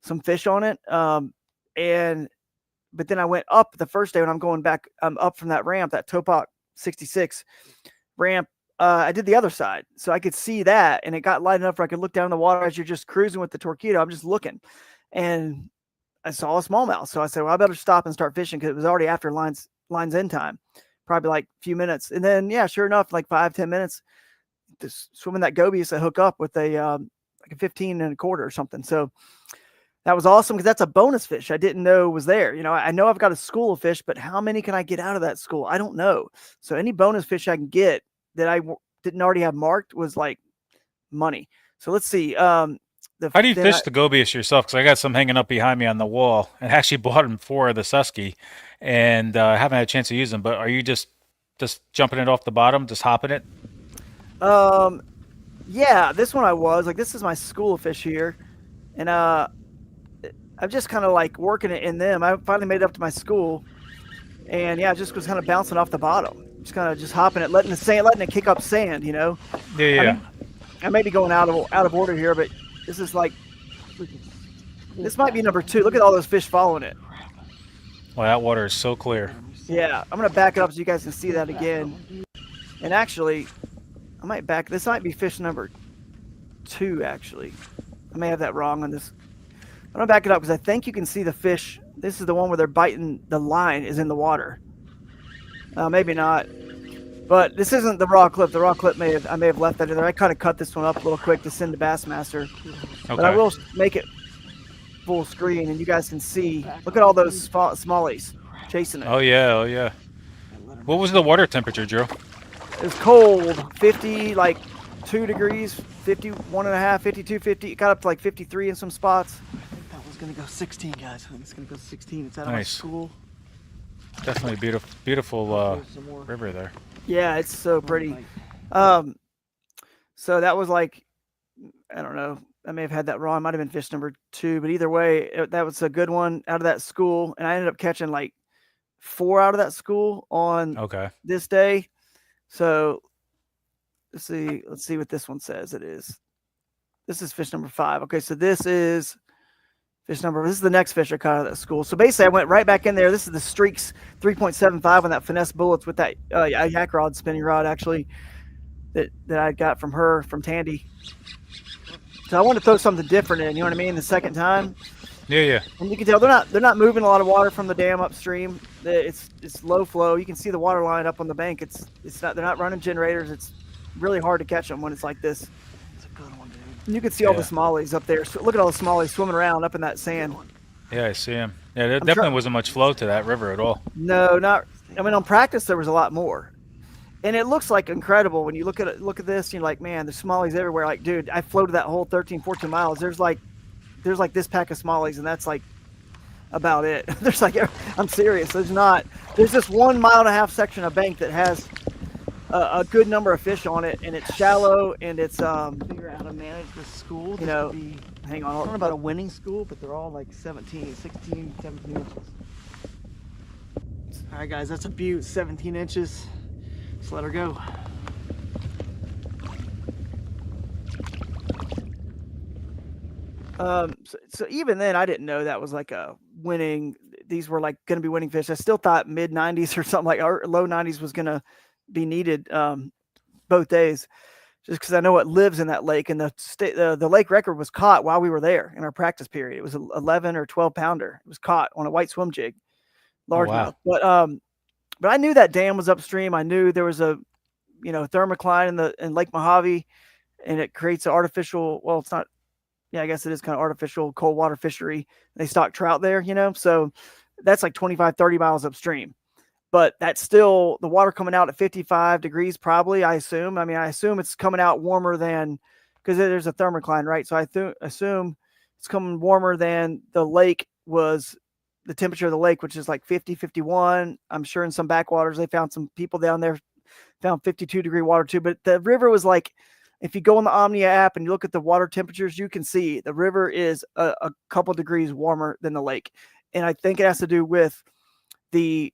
B: some fish on it, but then I went up the first day when I'm going back, up from that ramp, that Topak 66 ramp. I did the other side, so I could see that, and it got light enough where I could look down in the water as you're just cruising with the torpedo. I'm just looking, and I saw a smallmouth. So I said, "Well, I better stop and start fishing," because it was already after lines end time, probably like a few minutes. And then, yeah, sure enough, like 5-10 minutes, just swimming that gobies to hook up with a like a 15 and a quarter or something. So that was awesome because that's a bonus fish I didn't know was there. I know I've got a school of fish, but how many can I get out of that school? I don't know. So any bonus fish I can get that I didn't already have marked was like money. So let's see.
A: How do you fish the gobius yourself? Because I got some hanging up behind me on the wall, and I actually bought them for the Susky, and haven't had a chance to use them. But are you just jumping it off the bottom, just hopping it?
B: um, yeah, this one I was like, this is my school of fish here, and I'm just kind of like working it in them. I finally made it up to my school, and yeah, I just was kind of bouncing off the bottom, just kind of just hopping it, letting it kick up sand.
A: Yeah,
B: I
A: yeah.
B: mean, I may be going out of order here, but this is like, this might be number two. Look at all those fish following it.
A: Well, that water is so clear.
B: Yeah, I'm gonna back it up so you guys can see that again. And actually, this might be fish number two. Actually, I may have that wrong on this. I'm gonna back it up because I think you can see the fish. This is the one where they're biting. The line is in the water. Maybe not. But this isn't the raw clip. The raw clip I may have left that in there. I kind of cut this one up a little quick to send to Bassmaster. But I
A: Okay.
B: will make it full screen and you guys can see. Look at all those smallies chasing it.
A: Oh yeah, oh yeah. What was the water temperature, Drew?
B: It was cold, 50, like 2 degrees, 51 and a half, 52, 50. It got up to like 53 in some spots. I think that was going to go 16, guys. I think it's going to go 16. It's out of my
A: Nice.
B: school.
A: Definitely beautiful river there.
B: Yeah, it's so pretty. So that was like, I don't know, I may have had that wrong. It might have been fish number 2, but either way, that was a good one out of that school. And I ended up catching like 4 out of that school on
A: Okay.
B: this day. So let's see what this one says. This is fish number 5. Okay, so this is this is the next fish I caught out of that school. So basically, I went right back in there. This is the Streaks 3.75 on that finesse bullets with that yak rod, spinning rod, actually, that I got from Tandy. So I wanted to throw something different in. You know what I mean? The second time.
A: Yeah, yeah.
B: And you can tell they're not moving a lot of water from the dam upstream. It's low flow. You can see the water line up on the bank. They're not running generators. It's really hard to catch them when it's like this.
C: It's a good one, dude.
B: And you can see all the smallies up there. So look at all the smallies swimming around up in that sand.
A: Yeah, I see him. Yeah, there definitely wasn't much flow to that river at all.
B: No, not. I mean, on practice there was a lot more, and it looks like incredible when you look at this. And you're like, man, there's smallies everywhere. Like, dude, I floated that whole 13, 14 miles. There's like this pack of smallies, and that's like about it. There's like, I'm serious. There's this 1.5 mile section of bank that has a good number of fish on it, and it's shallow, and it's
C: Figure out how to manage this school.
B: you know,
C: Hang on. It's not about a winning school, but they're all like 17, 16, 17 inches.
B: All right, guys, that's a butte, 17 inches. Let's let her go. So even then, I didn't know that was like a winning. These were like going to be winning fish. I still thought mid 90s or something or low 90s was going to be needed both days, just because I know it lives in that lake. And the lake record was caught while we were there in our practice period. It was an 11 or 12 pounder. It was caught on a white swim jig, largemouth. But I knew that dam was upstream. I knew there was a thermocline in Lake Mojave, and it creates an artificial. Well, it's not. Yeah, I guess it is kind of artificial cold water fishery. They stock trout there, so that's like 25, 30 miles upstream. But that's still the water coming out at 55 degrees, probably, I assume. I mean, I assume it's coming out warmer than, because there's a thermocline, right? So I assume it's coming warmer than the lake was, the temperature of the lake, which is like 50, 51. I'm sure in some backwaters, they found some people down there found 52-degree water too. But the river was like, if you go on the Omnia app and you look at the water temperatures, you can see the river is a couple degrees warmer than the lake. And I think it has to do with the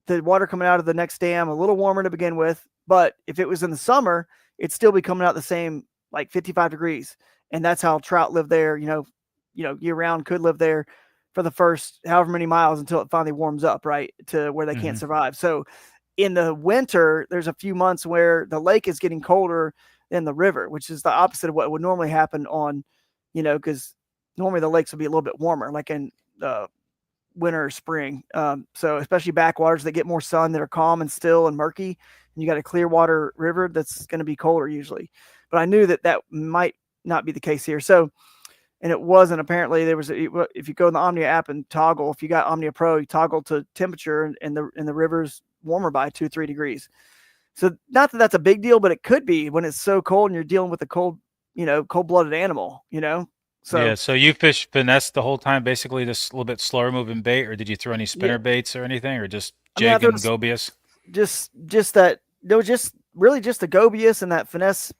B: water coming out of the next dam a little warmer to begin with. But if it was in the summer, it'd still be coming out the same, like 55 degrees. And that's how trout live there, year round, could live there for the first however many miles until it finally warms up, right, to where they can't survive. So in the winter, there's a few months where the lake is getting colder than the river, which is the opposite of what would normally happen on, because normally the lakes would be a little bit warmer, like in winter or spring. So especially backwaters that get more sun, that are calm and still and murky, and you got a clear water river that's going to be colder usually. But I knew that might not be the case here. So, and it wasn't. Apparently there was if you go in the Omnia app and toggle, if you got Omnia Pro, you toggle to temperature, and the river's warmer by 2-3 degrees. So not that that's a big deal, but it could be when it's so cold and you're dealing with a cold-blooded animal, So
A: yeah, so you finessed the whole time, basically just a little bit slower moving bait, or did you throw any spinner baits or anything, or just jig and gobius?
B: Just that, there was just really just the gobius and that finesse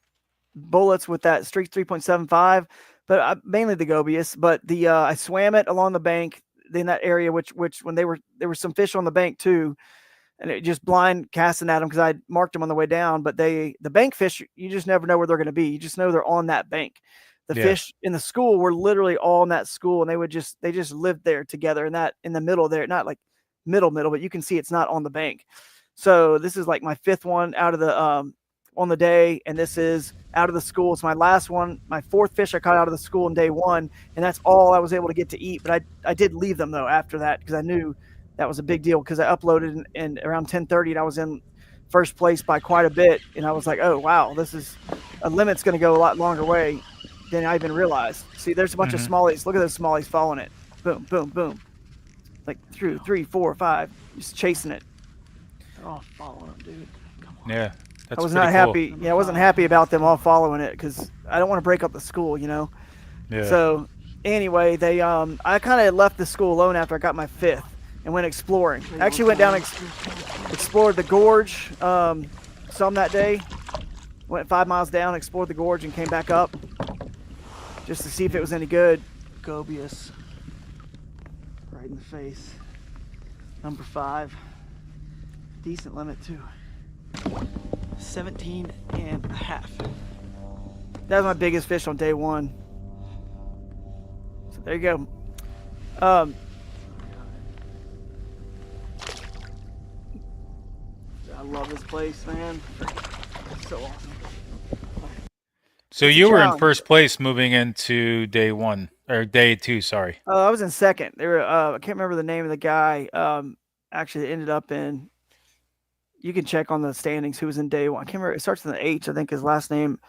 B: bullets with that Streak 3.75, but mainly the gobius. But I swam it along the bank in that area, which when there were some fish on the bank too. And it just blind casting at them because I marked them on the way down. But the bank fish, you just never know where they're going to be. You just know they're on that bank. The fish in the school were literally all in that school, and they just lived there together in the middle there, not like middle, but you can see it's not on the bank. So this is like my 5th one out of the on the day, and this is out of the school. It's my last one, my 4th fish I caught out of the school in day 1, and that's all I was able to get to eat. But I did leave them though after that because I knew that was a big deal, because I uploaded and around 10:30 and I was in first place by quite a bit. And I was like, oh, wow, this is a limit's going to go a lot longer way than I even realized. See, there's a bunch of smallies. Look at those smallies following it. Boom, boom, boom. Like through 3, 4, 5, just chasing it.
C: They're all following them, dude. Come on.
A: Yeah, that's
B: I was not happy. Yeah, I wasn't happy about them all following it because I don't want to break up the school, Yeah. So anyway, I kind of left the school alone after I got my 5th. And went exploring. I actually went down and explored the gorge some that day. Went 5 miles down, explored the gorge, and came back up. just to see if it was any good.
C: Gobius. Right in the face. Number 5. Decent limit too. 17 and a half.
B: That was my biggest fish on day 1. So there you go. I love this place, man. It's so awesome.
A: So
B: It's a
A: you were in
B: challenge.
A: first place moving into day 1 or day 2. Sorry.
B: I was in second. They were. I can't remember the name of the guy. Actually, it ended up in. You can check on the standings who was in day 1. I can't remember. It starts with an H. I think his last name.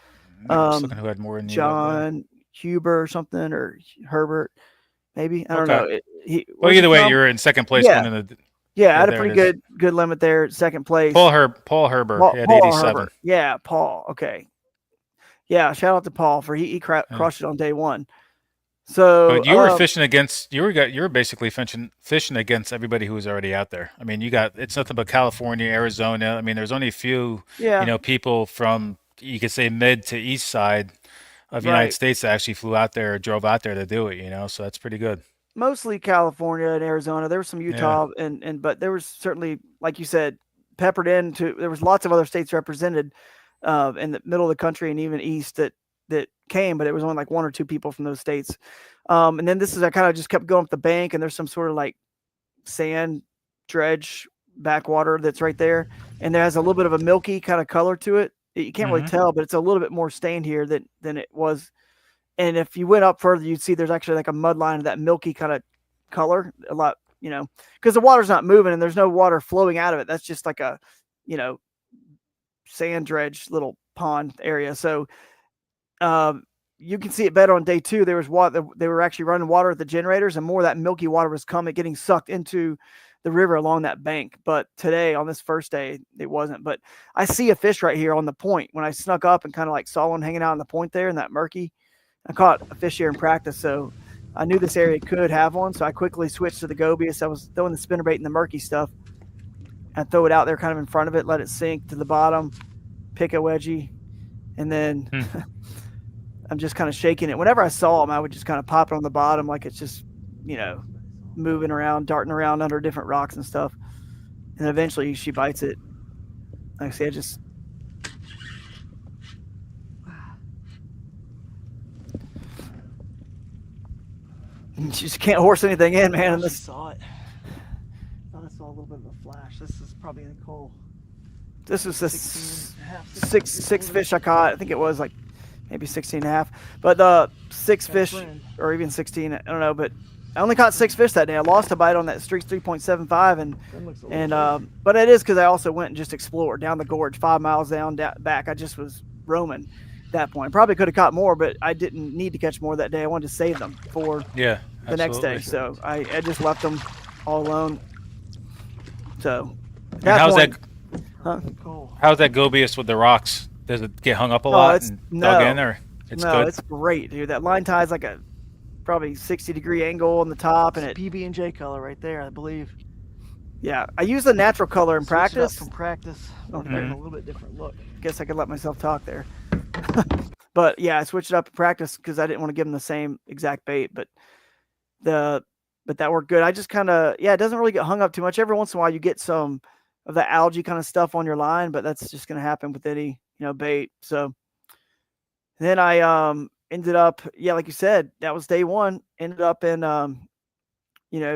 A: I'm just looking who had more than you.
B: John Huber or something, or Herbert, maybe. I don't
A: Okay.
B: know.
A: Well, either way, you're in second place.
B: Yeah.
A: Winning the.
B: Yeah, I had a
A: there
B: pretty
A: it is.
B: good limit there, second place.
A: Paul Herber had
B: Paul
A: 87.
B: Herbert. Yeah, Paul. Okay. Yeah, shout out to Paul for he crushed it on day 1. So
A: But you were fishing against you were basically fishing against everybody who was already out there. I mean, it's nothing but California, Arizona. I mean, there's only a few people from, you could say, mid to east side of the United States that actually flew out there or drove out there to do it. So that's pretty good.
B: Mostly California and Arizona. There was some Utah but there was certainly, like you said, peppered into. There was lots of other states represented in the middle of the country and even east that came, but it was only like 1 or 2 people from those states. And then I kind of just kept going up the bank, and there's some sort of like sand dredge backwater that's right there, and there has a little bit of a milky kind of color to it. You can't really tell, but it's a little bit more stained here than it was. And if you went up further, you'd see there's actually like a mud line of that milky kind of color a lot, because the water's not moving and there's no water flowing out of it. That's just like a, sand dredge little pond area. So you can see it better on day 2. There was water. They were actually running water at the generators, and more of that milky water was getting sucked into the river along that bank. But today, on this first day, it wasn't. But I see a fish right here on the point. When I snuck up and kind of like saw one hanging out on the point there in that murky, I caught a fish here in practice. So I knew this area could have one. So I quickly switched to the gobius. I was throwing the spinnerbait and the murky stuff. I throw it out there kind of in front of it, let it sink to the bottom, pick a wedgie, and then I'm just kind of shaking it. Whenever I saw them, I would just kind of pop it on the bottom like it's just, moving around, darting around under different rocks and stuff. And eventually she bites it. Like I say, you just can't horse anything in, man. And
C: I saw it. I thought I saw a little bit of a flash. This is probably in Cole.
B: This was the six fish I caught. I think it was like maybe 16 and a half. But the 6 fish, or even 16, I don't know. But I only caught 6 fish that day. I lost a bite on that streak 3.75, and but it is because I also went and just explored down the gorge, 5 miles down back. I just was roaming at that point. Probably could have caught more, but I didn't need to catch more that day. I wanted to save them for the next day. So I just left them all alone. So
A: how's that gobius with the rocks? Does it get hung up a lot and dug in, or it's good?
B: It's great, dude. That line tie is like a probably 60-degree angle on the top, and it
C: PB&J color right there, I believe.
B: Yeah, I use the natural color in practice.
C: From practice, a little bit different look.
B: Guess I could let myself talk there. But yeah, I switched it up in practice because I didn't want to give them the same exact bait. But that worked good. I just kind of it doesn't really get hung up too much. Every once in a while, you get some of the algae kind of stuff on your line, but that's just going to happen with any bait. So then I ended up, like you said, that was day 1. Ended up in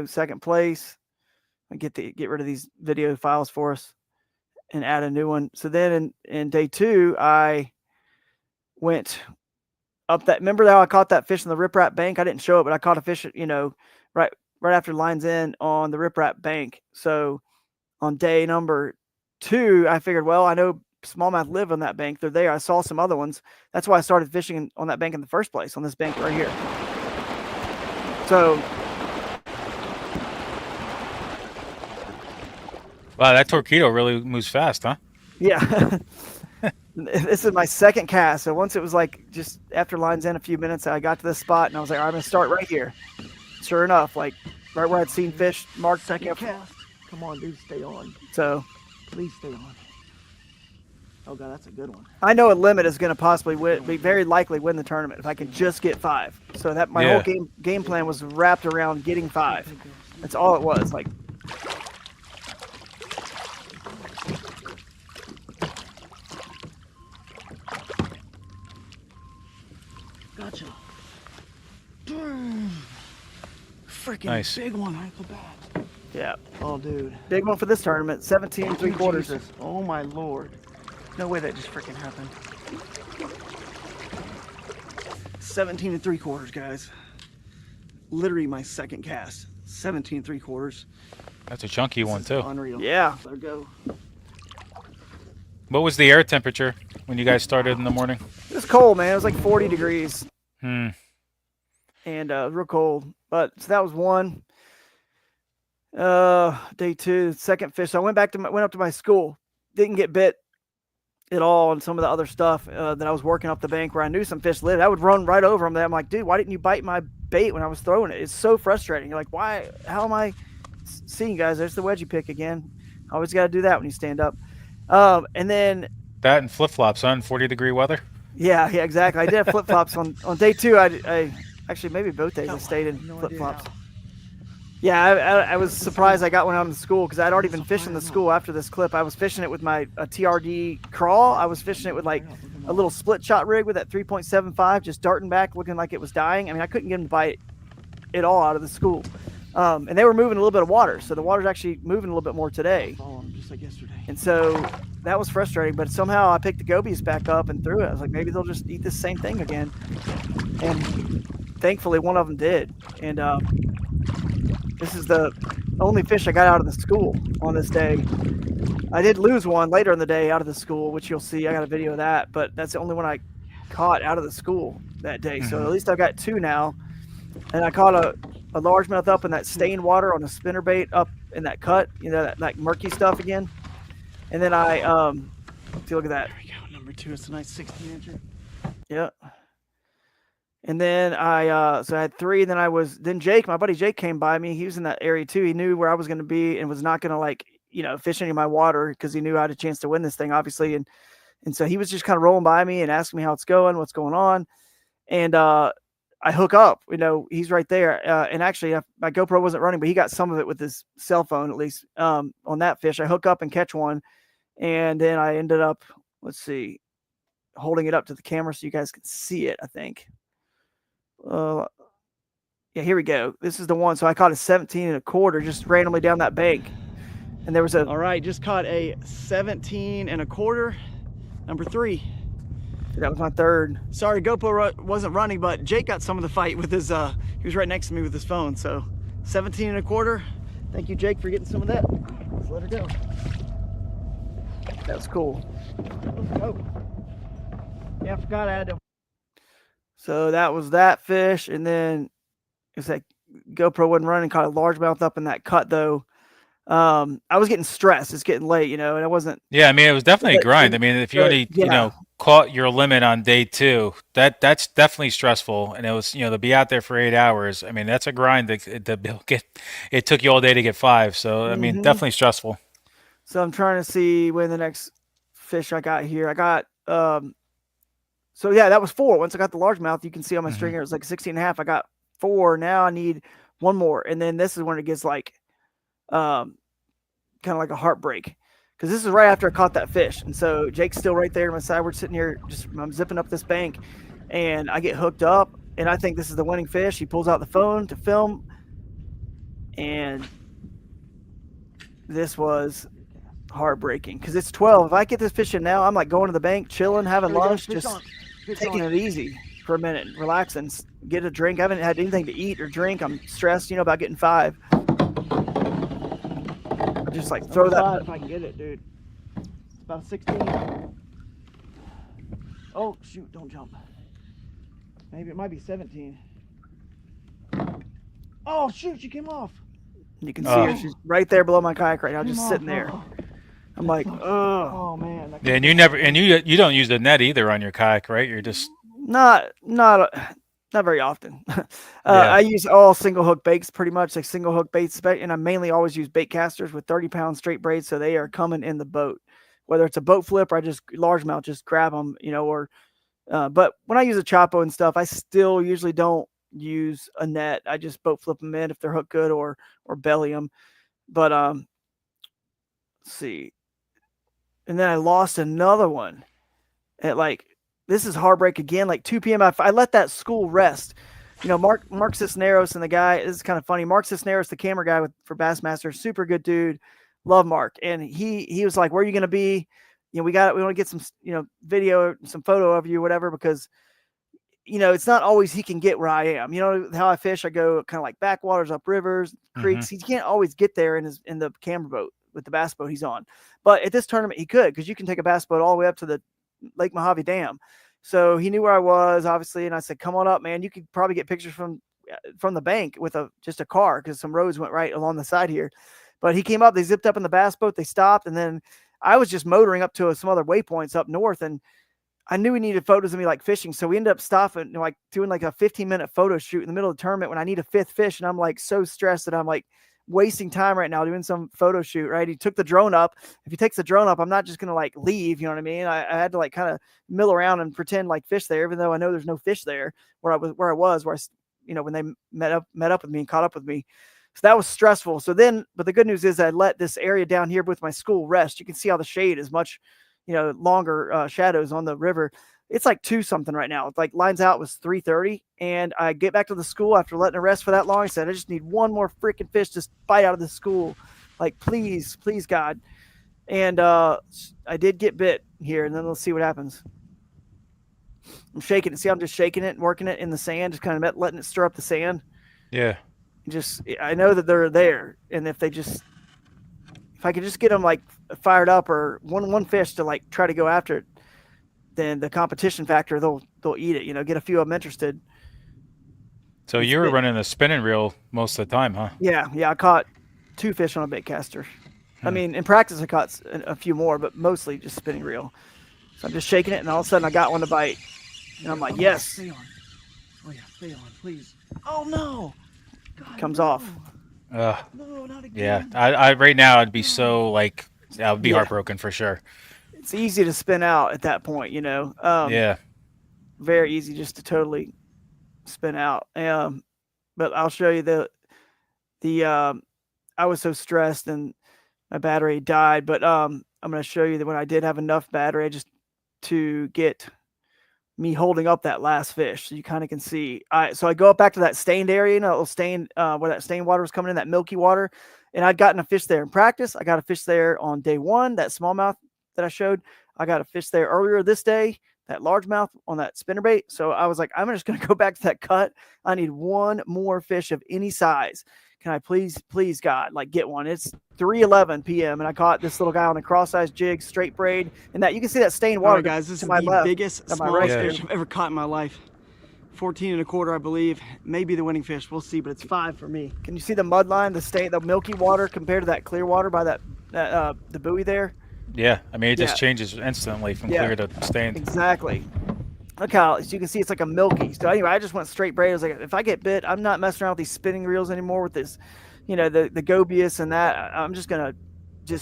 B: second place. I get rid of these video files for us and add a new one. So then in day 2, I went up that. Remember how I caught that fish in the riprap bank? I didn't show it, but I caught a fish, right after lines in on the riprap bank. So on day number 2, I figured, well, I know smallmouth live on that bank. They're there. I saw some other ones. That's why I started fishing on that bank in the first place, on this bank right here. So,
A: wow, that torpedo really moves fast, huh?
B: Yeah. This is my second cast. So once it was like just after lines in a few minutes, I got to this spot and I was like, all right, I'm going to start right here. Sure enough, like right where I'd seen fish marked.
C: Second cast. Come on, dude, stay on.
B: So
C: please stay on. Oh god, that's a good one.
B: I know a limit is going to possibly be very likely win the tournament if I can just get 5. So that my whole game plan was wrapped around getting 5. That's all it was. Like,
C: Gotcha. Freaking
A: Nice.
C: big one, ankle back.
B: yeah,
C: Oh, dude.
B: big one for this tournament. 17 and 3/4.
C: Jesus. Oh my lord. No way that just freaking happened. 17 and 3/4, guys. Literally my second cast. 17 and 3/4.
A: That's a chunky one too.
C: Unreal.
B: Yeah.
C: There we go.
A: What was the air temperature when you guys started in the morning?
B: It was cold, man. It was like 40 degrees
A: Hmm.
B: and real cold. But so that was one. Day 2, second fish. So I went up to my school. Didn't get bit at all on some of the other stuff that I was working up the bank where I knew some fish lived. I would run right over them. I'm like, dude, why didn't you bite my bait when I was throwing it? It's so frustrating. You're like, why? How am I seeing you guys? There's the wedgie pick again. Always got to do that when you stand up. And then
A: That and flip flops, huh? In 40-degree weather.
B: yeah, exactly. I did have flip flops on day 2. I actually maybe both days I stayed in flip flops. Yeah, I was surprised I got one out in the school because I'd already been fishing the school after this clip. I was fishing it with my TRD crawl. I was fishing it with like a little split shot rig with that 3.75, just darting back, looking like it was dying. I mean, I couldn't get them to bite it all out of the school. And they were moving a little bit of water, so the water's actually moving a little bit more today.
C: Just like yesterday.
B: And so that was frustrating, but somehow I picked the gobies back up and threw it. I was like, maybe they'll just eat this same thing again. And thankfully, one of them did. And this is the only fish I got out of the school on this day. I did lose one later in the day out of the school, which you'll see. I got a video of that, but that's the only one I caught out of the school that day. So at least I've got 2 now. And I caught a largemouth up in that stained water on a spinnerbait up in that cut, you know, that murky stuff again. And then I, if you look at that.
C: There we go. Number 2. It's a nice 16-incher.
B: Yeah. And then so I had 3. Then Jake, my buddy Jake, came by me. He was in that area too. He knew where I was going to be and was not going to, like, you know, fish any of my water because he knew I had a chance to win this thing, obviously. And so he was just kind of rolling by me and asking me how it's going, what's going on. And I hook up, you know, he's right there. And actually my GoPro wasn't running, but he got some of it with his cell phone, at least on that fish. I hook up and catch one. And then I ended up, let's see, holding it up to the camera so you guys can see it, I think. Yeah, here we go. This is the one. So I caught a 17 1/4 just randomly down that bank. And there was
C: All right, just caught a 17 1/4, number 3.
B: That was my 3rd.
C: Sorry, GoPro wasn't running, but Jake got some of the fight with his, he was right next to me with his phone. So 17 1/4. Thank you, Jake, for getting some of that. Let's let her go.
B: That was cool.
C: Oh. Yeah, I forgot I had to.
B: So that was that fish. And then it's like GoPro wasn't running, caught a largemouth up in that cut though. I was getting stressed. It's getting late, you know, and I wasn't.
A: Yeah, I mean, it was definitely a grind. I mean, if you only, you know, caught your limit on day 2, that's definitely stressful. And it was, you know, to be out there for 8 hours. I mean, that's a grind to get. It took you all day to get 5. So, I mean, definitely stressful.
B: So I'm trying to see when the next fish I got here. I got, so yeah, that was 4. Once I got the largemouth, you can see on my stringer, it was like 16 1/2. I got 4. Now I need 1 more. And then this is when it gets like, kind of like a heartbreak. Because this is right after I caught that fish. And so Jake's still right there on my side. We're sitting here, I'm zipping up this bank. And I get hooked up. And I think this is the winning fish. He pulls out the phone to film. And this was heartbreaking. Because it's 12. If I get this fish in now, I'm like going to the bank, chilling, having lunch, just taking it easy for a minute, relaxing, get a drink. I haven't had anything to eat or drink. I'm stressed, you know, about getting 5. Just like throw that.
C: If I can get it, dude. It's about a 16. Oh, shoot, don't jump. Maybe it might be 17. Oh, shoot, she came off.
B: You can see her. She's right there below my kayak right now, just sitting there. I'm like, oh.
C: Oh, man.
A: Yeah, and you don't use the net either on your kayak, right? You're just
B: Not very often. I use all single hook baits, pretty much like single hook baits, and I mainly always use bait casters with 30-pound straight braids, so they are coming in the boat whether it's a boat flip or I just largemouth, just grab them, or, but when I use a Chapo and stuff, I still usually don't use a net. I just boat flip them in if they're hooked good or belly them. But, let's see. And then I lost another one at this is heartbreak again, 2 p.m. I let that school rest. Mark Cisneros and the guy, this is kind of funny. Mark Cisneros, the camera guy for Bassmaster, super good dude. Love Mark. And he was like, where are you going to be? We want to get some, video, some photo of you, whatever, because, it's not always he can get where I am. How I fish, I go kind of like backwaters, up rivers, creeks. He can't always get there in the camera boat with the bass boat he's on. But at this tournament, he could, because you can take a bass boat all the way up to the Lake Mojave Dam. So he knew where I was, obviously, and I said, come on up, man. You could probably get pictures from the bank with just a car, because some roads went right along the side here. But he came up, they zipped up in the bass boat, they stopped, and then I was just motoring up to some other waypoints up north, and I knew he needed photos of me fishing. So we ended up stopping, doing a 15-minute photo shoot in the middle of the tournament when I need a 5th fish. And I'm so stressed that I'm wasting time right now doing some photo shoot, right? He took the drone up. If he takes the drone up, I'm not just going to leave, you know what I mean? I had to kind of mill around and pretend fish there, even though I know there's no fish there where I was, when they met up with me and caught up with me. So that was stressful. So then, but the good news is I let this area down here with my school rest. You can see how the shade is much, longer shadows on the river. It's 2 something right now. Lines out was 3:30, and I get back to the school after letting it rest for that long. I said, I just need one more freaking fish to bite out of the school. Please, God. And I did get bit here, and then let's see what happens. I'm shaking it. See, I'm just shaking it and working it in the sand, just kind of letting it stir up the sand.
A: Yeah.
B: I know that they're there, and if I could just get them fired up, or one fish to try to go after it, then the competition factor, they'll eat it, get a few of them interested.
A: So you were running a spinning reel most of the time, huh?
B: Yeah. I caught 2 fish on a bait caster. I mean, in practice I caught a few more, but mostly just spinning reel. So I'm just shaking it, and all of a sudden I got one to bite. And I'm like, yes.
C: Stay on. Oh yeah, stay on, please. Oh no. God,
B: Comes
C: no.
B: off.
C: No, not again.
A: Yeah. I right now I'd be so I would be heartbroken for sure.
B: It's easy to spin out at that point,
A: Yeah.
B: Very easy just to totally spin out. But I'll show you I was so stressed and my battery died, but I'm going to show you that when I did have enough battery just to get me holding up that last fish, so you kind of can see. So I go up back to that stained area, that little stained where that stained water was coming in, that milky water, and I'd gotten a fish there in practice. I got a fish there on day 1, that smallmouth that I showed. I got a fish there earlier this day, that largemouth on that spinnerbait. So I was like, I'm just going to go back to that cut. I need one more fish of any size. Can I please, God, get one? It's 3:11 p.m. and I caught this little guy on a cross-eyed jig, straight braid, and that you can see that stained water.
C: All right, guys, this is the biggest, smallest
B: right
C: fish I've ever caught in my life. 14 1/4, I believe. Maybe the winning fish. We'll see, but it's 5 for me.
B: Can you see the mud line, the milky water compared to that clear water by the buoy there?
A: Yeah. I mean, it just changes instantly from clear to stained.
B: Exactly. Look how, as you can see, it's like a milky. So anyway, I just went straight braid. I was like, if I get bit, I'm not messing around with these spinning reels anymore with this, the gobius and that. I'm just going to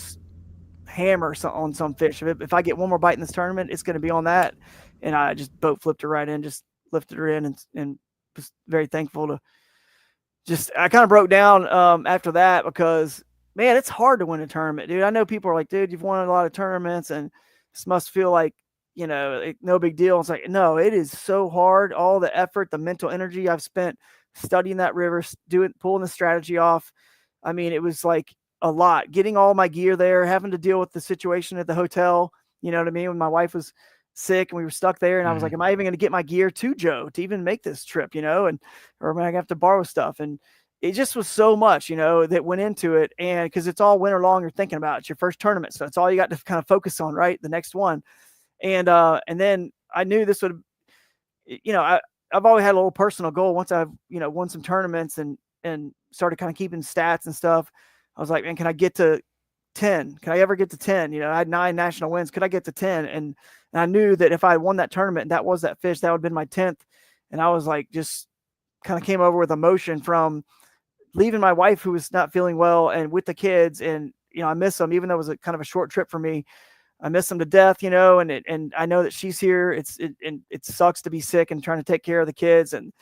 B: hammer on some fish. If I get one more bite in this tournament, it's going to be on that. And I just boat flipped her right in, just lifted her in, and was very thankful to I kind of broke down after that, because, man, it's hard to win a tournament, dude. I know people are like, dude, you've won a lot of tournaments and this must feel like, no big deal. It's like, no, it is so hard. All the effort, the mental energy I've spent studying that river, pulling the strategy off. I mean, it was a lot. Getting all my gear there, having to deal with the situation at the hotel. You know what I mean? When my wife was sick and we were stuck there, and I was like, am I even going to get my gear to Joe to even make this trip? Or am I going to have to borrow stuff? And it just was so much, that went into it. And because it's all winter long, you're thinking about it. It's your first tournament. So it's all you got to kind of focus on, right? The next one. And then I knew this would, I've always had a little personal goal. Once I've, won some tournaments and started kind of keeping stats and stuff, I was like, man, can I get to 10? Can I ever get to 10? I had 9 national wins. Could I get to 10? And I knew that if I won that tournament and that was that fish, that would have been my 10th. And I was like, just kind of came over with emotion from leaving my wife, who was not feeling well, and with the kids. And, I miss them, even though it was a kind of a short trip for me. I miss them to death, and I know that she's here. It sucks to be sick and trying to take care of the kids, and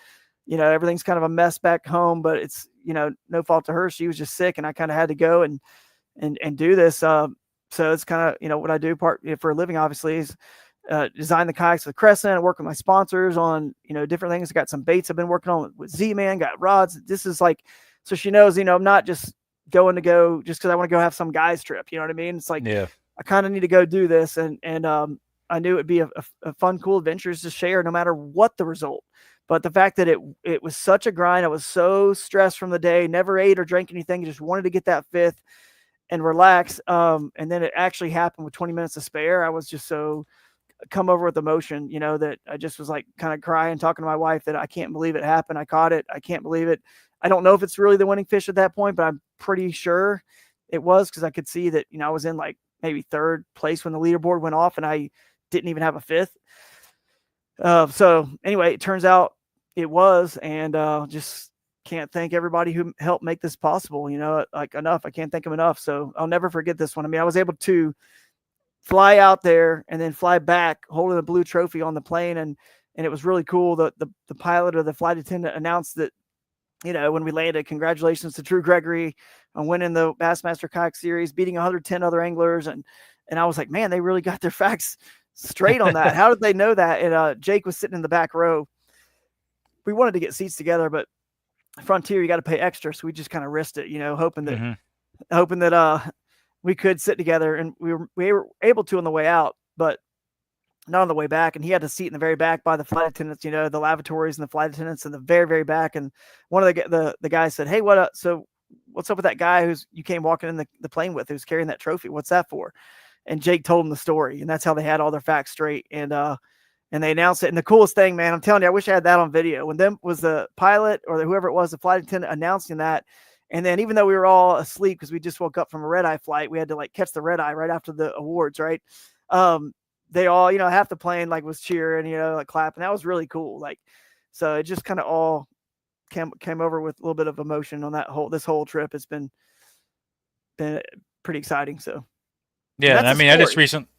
B: everything's kind of a mess back home, but it's no fault to her. She was just sick, and I kind of had to go and do this. So it's kind of what I do for a living. Obviously, is design the kayaks with Crescent. I work with my sponsors on different things. I got some baits I've been working on with Z-Man. Got rods. This is like, so she knows I'm not just going to go just because I want to go have some guys trip. You know what I mean? It's like,
A: Yeah.
B: I kind of need to go do this, and I knew it'd be a fun, cool adventures to share, no matter what the result. But the fact that it was such a grind, I was so stressed from the day, never ate or drank anything, just wanted to get that fifth and relax. And then it actually happened with 20 minutes to spare. I was just so come over with emotion, that I just was like kind of crying, talking to my wife that I can't believe it happened. I caught it. I can't believe it. I don't know if it's really the winning fish at that point, but I'm pretty sure it was, because I could see that, I was in like maybe third place when the leaderboard went off and I didn't even have a fifth. So anyway, it turns out it was, and just can't thank everybody who helped make this possible, like enough. I can't thank them enough. So I'll never forget this one. I mean, I was able to fly out there and then fly back holding the blue trophy on the plane. And it was really cool. The pilot or the flight attendant announced that, when we landed, congratulations to Drew Gregory on winning the Bassmaster Kayak Series, beating 110 other anglers. And I was like, man, they really got their facts straight on that. How did they know that? And Jake was sitting in the back row. We wanted to get seats together, but Frontier, you got to pay extra. So we just kind of risked it, hoping that we could sit together, and we were able to on the way out, but not on the way back. And he had a seat in the very back by the flight attendants, the lavatories and the flight attendants in the very, very back. And one of the guys said, hey, so what's up with that guy you came walking in the plane with, who's carrying that trophy? What's that for? And Jake told him the story, and that's how they had all their facts straight. And they announced it. And the coolest thing, man, I'm telling you, I wish I had that on video. When them was the pilot or whoever it was, the flight attendant announcing that. And then even though we were all asleep because we just woke up from a red eye flight, we had to like catch the red eye right after the awards, right? They all, half the plane like was cheering, like clapping. That was really cool. Like, so it just kind of all came over with a little bit of emotion on this whole trip. It's been pretty exciting. So
A: yeah, and I mean,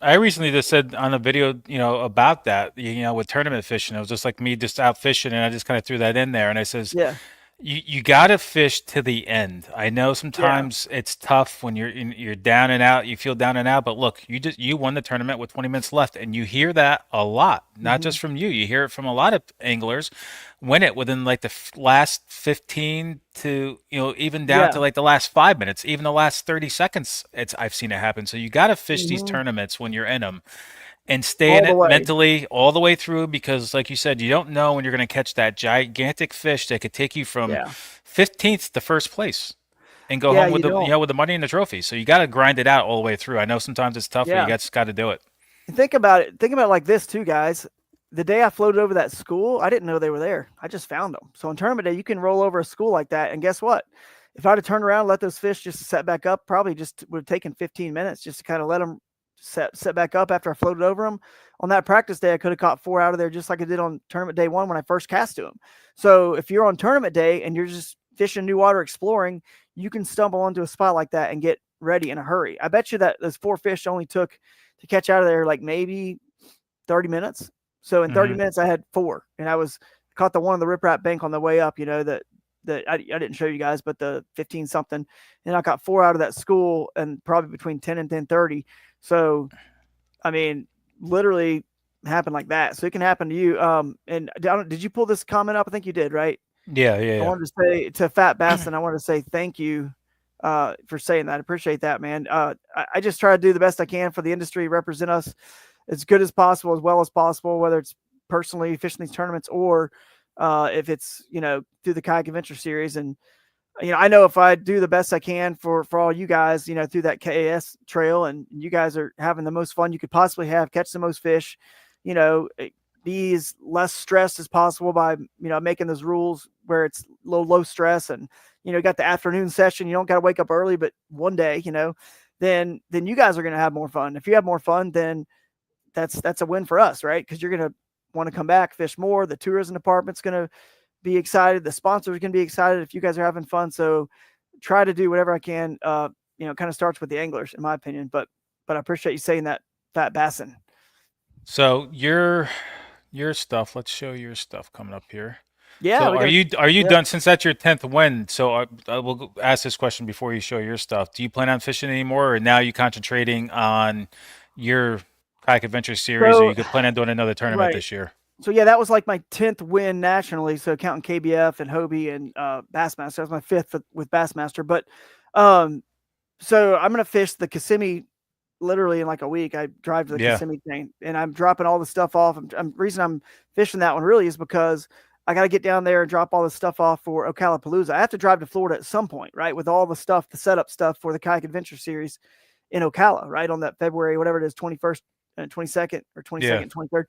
A: I recently just said on a video, about that, with tournament fishing, it was just like me just out fishing, and I just kind of threw that in there, and I says,
B: yeah.
A: You gotta fish to the end. I know sometimes it's tough when you're down and out. You feel down and out, but look, you won the tournament with 20 minutes left, and you hear that a lot. Not just from you. You hear it from a lot of anglers. Win it within like the last 15 to even down to like the last 5 minutes, even the last 30 seconds. I've seen it happen. So you gotta fish these tournaments when you're in them. And stay in it mentally all the way through, because like you said, you don't know when you're going to catch that gigantic fish that could take you from 15th to first place and go home with with the money and the trophy. So you got to grind it out all the way through. I know sometimes it's tough, but you just got to do it.
B: And think about it like this too, guys. The day I floated over that school, I didn't know they were there. I just found them. So on tournament day, you can roll over a school like that. And guess what? If I'd have turned around and let those fish just set back up, probably just would have taken 15 minutes just to kind of let them set back up after I floated over them. On that practice day, I could have caught 4 out of there just like I did on tournament day 1 when I first cast to them. So if you're on tournament day and you're just fishing new water, exploring, you can stumble onto a spot like that and get ready in a hurry. I bet you that those 4 fish only took to catch out of there like maybe 30 minutes. So in 30 minutes, I had 4, and I caught the one on the riprap bank on the way up, that I didn't show you guys, but the 15 something, and I got 4 out of that school, and probably between 10 and 10:30. So, I mean, literally happened like that. So it can happen to you. And did you pull this comment up? I think you did, right?
A: Yeah.
B: I wanted to say to Fat Bassin, I wanted to say thank you for saying that. I appreciate that, man. I just try to do the best I can for the industry, represent us as good as possible, as well as possible, whether it's personally fishing these tournaments or if it's, through the Kayak Adventure Series. And I know if I do the best I can for all you guys, through that KAS trail, and you guys are having the most fun you could possibly have, catch the most fish, be as less stressed as possible by, making those rules where it's low stress, and, got the afternoon session. You don't got to wake up early, but one day, then you guys are going to have more fun. If you have more fun, then that's a win for us, right? Because you're going to want to come back, fish more. The tourism department's going to be excited. The sponsors can be excited if you guys are having fun. So try to do whatever I can. Kind of starts with the anglers, in my opinion. But I appreciate you saying that fat bassin.
A: So your stuff. Let's show your stuff coming up here.
B: Yeah,
A: So
B: we got
A: are you
B: yeah.
A: done since that's your 10th win? So I will ask this question before you show your stuff. Do you plan on fishing anymore, or now you concentrating on your kayak adventure series, or
B: So
A: you could plan on doing another tournament
B: right.
A: this year?
B: So yeah, that was like my 10th win nationally. So counting KBF and Hobie and Bassmaster, that was my 5th with Bassmaster. But so I'm gonna fish the Kissimmee literally in like a week. I drive to the
A: Yeah,
B: Kissimmee thing, and I'm dropping all the stuff off. Reason I'm fishing that one really is because I got to get down there and drop all the stuff off for Ocala. I have to drive to Florida at some point, right? With all the stuff, the setup stuff for the Kayak Adventure Series in Ocala, right? On that February, whatever it is, 21st, 22nd, or
A: yeah,
B: 22nd,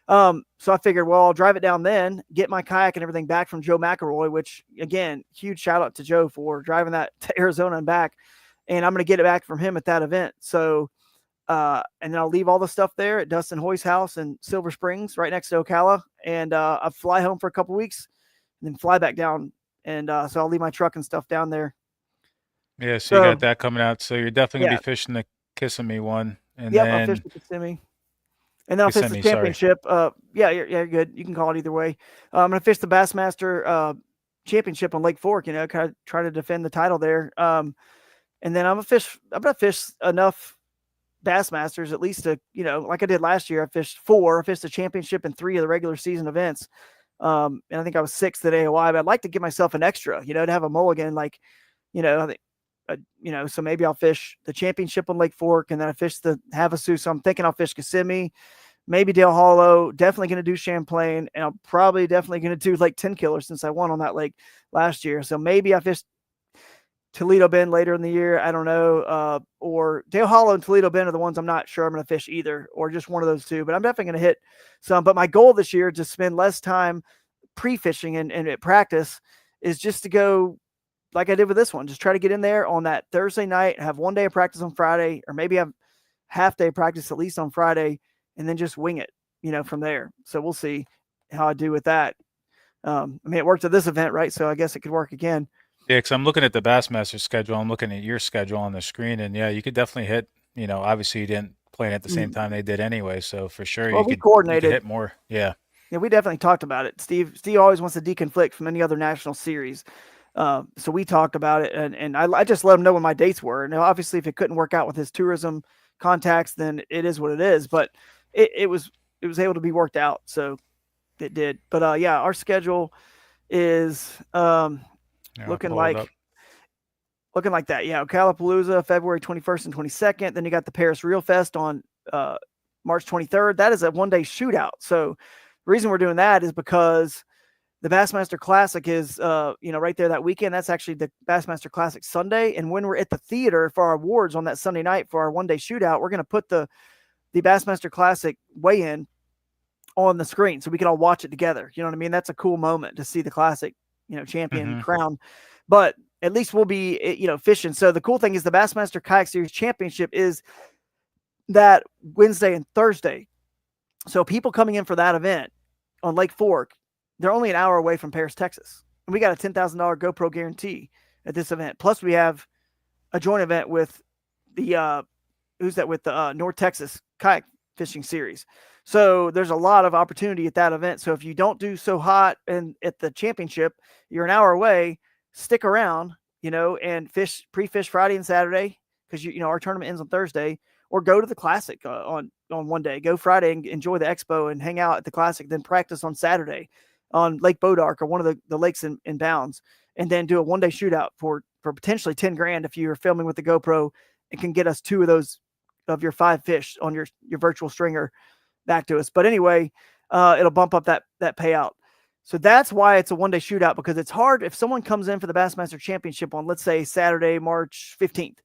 B: 23rd. So I figured, well, I'll drive it down then, get my kayak and everything back from Joe McElroy, which again, huge shout out to Joe for driving that to Arizona and back. And I'm going to get it back from him at that event. So, and then I'll leave all the stuff there at Dustin Hoy's house in Silver Springs, right next to Ocala. And I'll fly home for a couple weeks and then fly back down. And so I'll leave my truck and stuff down there.
A: yeah. So you got
B: So,
A: that coming out. So you're definitely gonna
B: yeah.
A: be fishing the Kissimmee one, and
B: Yep. I'll fish
A: then
B: the Kissimmee. And then I'll fish the
A: Kissimmee. Sorry.
B: championship. Yeah, you're good. You can call it either way. I'm going to fish the Bassmaster championship on Lake Fork, kind of try to defend the title there. And then I'm going to fish enough Bassmasters, at least to, like I did last year. I fished 4. I fished the championship and 3 of the regular season events. And I think I was 6th at AOI, but I'd like to give myself an extra, to have a mulligan, like, I think, so maybe I'll fish the championship on Lake Fork, and then I fish the Havasu. So I'm thinking I'll fish Kissimmee, maybe Dale Hollow, definitely going to do Champlain, and I'm probably definitely going to do Lake 10 Killer since I won on that lake last year. So maybe I fish Toledo Bend later in the year. I don't know. Or Dale Hollow and Toledo Bend are the ones I'm not sure I'm going to fish either, or just one of those two. But I'm definitely going to hit some. But my goal this year is to spend less time pre-fishing and at practice is just to go like I did with this one. Just try to get in there on that Thursday night, have one day of practice on Friday, or maybe have half day of practice at least on Friday, and then just wing it, from there. So we'll see how I do with that. It worked at this event, right? So I guess it could work again.
A: Yeah, because I'm looking at the Bassmaster schedule. I'm looking at your schedule on the screen, and yeah, you could definitely hit. Obviously you didn't play at the same time they did anyway, so for sure
B: Well, we
A: you could
B: coordinated.
A: hit more. Yeah.
B: Yeah, we definitely talked about it. Steve always wants to deconflict from any other national series. So we talked about it, and I just let him know when my dates were. And obviously, if it couldn't work out with his tourism contacts, then it is what it is. But it was able to be worked out, so it did. But yeah, our schedule is looking like that. Yeah, Ocalapalooza, February 21st and 22nd. Then you got the Paris Reel Fest on March 23rd. That is a one-day shootout. So the reason we're doing that is because the Bassmaster Classic is, right there that weekend. That's actually the Bassmaster Classic Sunday. And when we're at the theater for our awards on that Sunday night for our one-day shootout, we're going to put the Bassmaster Classic weigh-in on the screen so we can all watch it together. You know what I mean? That's a cool moment to see the Classic, champion crown. But at least we'll be, fishing. So the cool thing is the Bassmaster Kayak Series Championship is that Wednesday and Thursday. So people coming in for that event on Lake Fork, they're only an hour away from Paris, Texas. And we got a $10,000 GoPro guarantee at this event. Plus we have a joint event with the, North Texas Kayak Fishing Series. So there's a lot of opportunity at that event. So if you don't do so hot and at the championship, you're an hour away, stick around, and pre-fish Friday and Saturday, because our tournament ends on Thursday, or go to the Classic on one day. Go Friday and enjoy the expo and hang out at the Classic, then practice on Saturday on Lake Bodark or one of the lakes in Bounds, and then do a one-day shootout for potentially 10 grand if you're filming with the GoPro and can get us 2 of those of your 5 fish on your virtual stringer back to us. But anyway, it'll bump up that payout. So that's why it's a one-day shootout, because it's hard if someone comes in for the Bassmaster Championship on, let's say, Saturday, March 15th.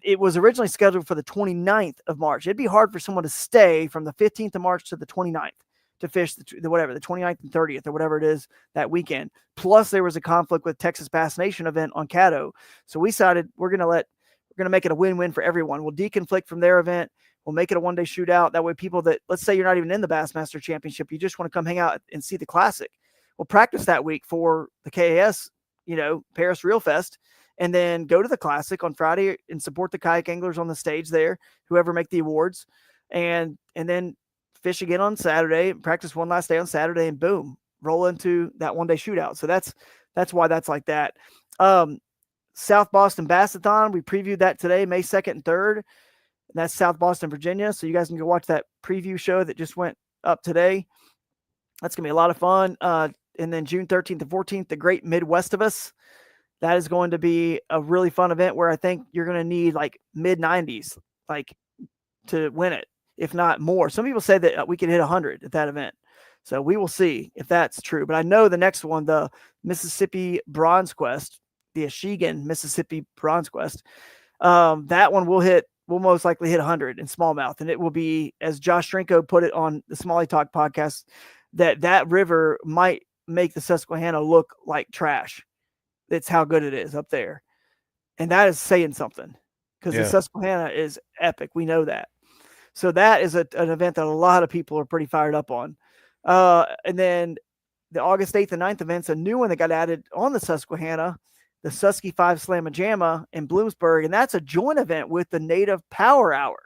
B: It was originally scheduled for the 29th of March. It'd be hard for someone to stay from the 15th of March to the 29th to fish the 29th and 30th or whatever it is that weekend. Plus there was a conflict with Texas Bass Nation event on Caddo. So we decided we're going to make it a win-win for everyone. We'll deconflict from their event. We'll make it a one-day shootout. That way people that, let's say you're not even in the Bassmaster Championship, you just want to come hang out and see the Classic. We'll practice that week for the KAS, Paris Reel Fest, and then go to the Classic on Friday and support the kayak anglers on the stage there, whoever make the awards. and then fish again on Saturday, practice one last day on Saturday, and boom, roll into that 1 day shootout. So that's why that's like that. South Boston Bassathon, we previewed that today, May 2nd and 3rd. And that's South Boston, Virginia. So you guys can go watch that preview show that just went up today. That's going to be a lot of fun. And then June 13th and 14th, the Great Midwest of Us. That is going to be a really fun event where I think you're going to need like mid 90s, like to win it, if not more. Some people say that we could hit 100 at that event. So we will see if that's true. But I know the next one, the Mississippi Bronze Quest, the Ashegan Mississippi Bronze Quest, that one we'll most likely hit 100 in smallmouth. And it will be, as Josh Shrinko put it on the Smalley Talk podcast, that river might make the Susquehanna look like trash. That's how good it is up there. And that is saying something, because the Susquehanna is epic. We know that. So that is an event that a lot of people are pretty fired up on. And then the August 8th and 9th event's a new one that got added on the Susquehanna, the Susky 5 Slamma Jamma in Bloomsburg. And that's a joint event with the Native Power Hour.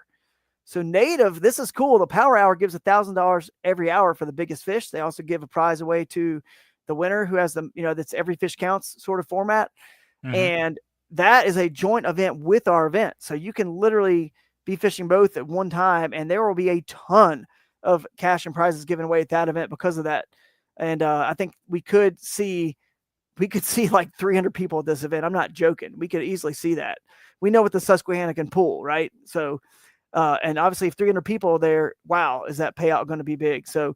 B: So Native, this is cool. The Power Hour gives $1,000 every hour for the biggest fish. They also give a prize away to the winner who has the, that's every fish counts sort of format. Mm-hmm. And that is a joint event with our event. So you can literally be fishing both at one time, and there will be a ton of cash and prizes given away at that event because of that. And I think we could see like 300 people at this event. I'm not joking. We could easily see that. We know what the Susquehanna can pull, right? So, and obviously if 300 people are there, wow, is that payout going to be big? So,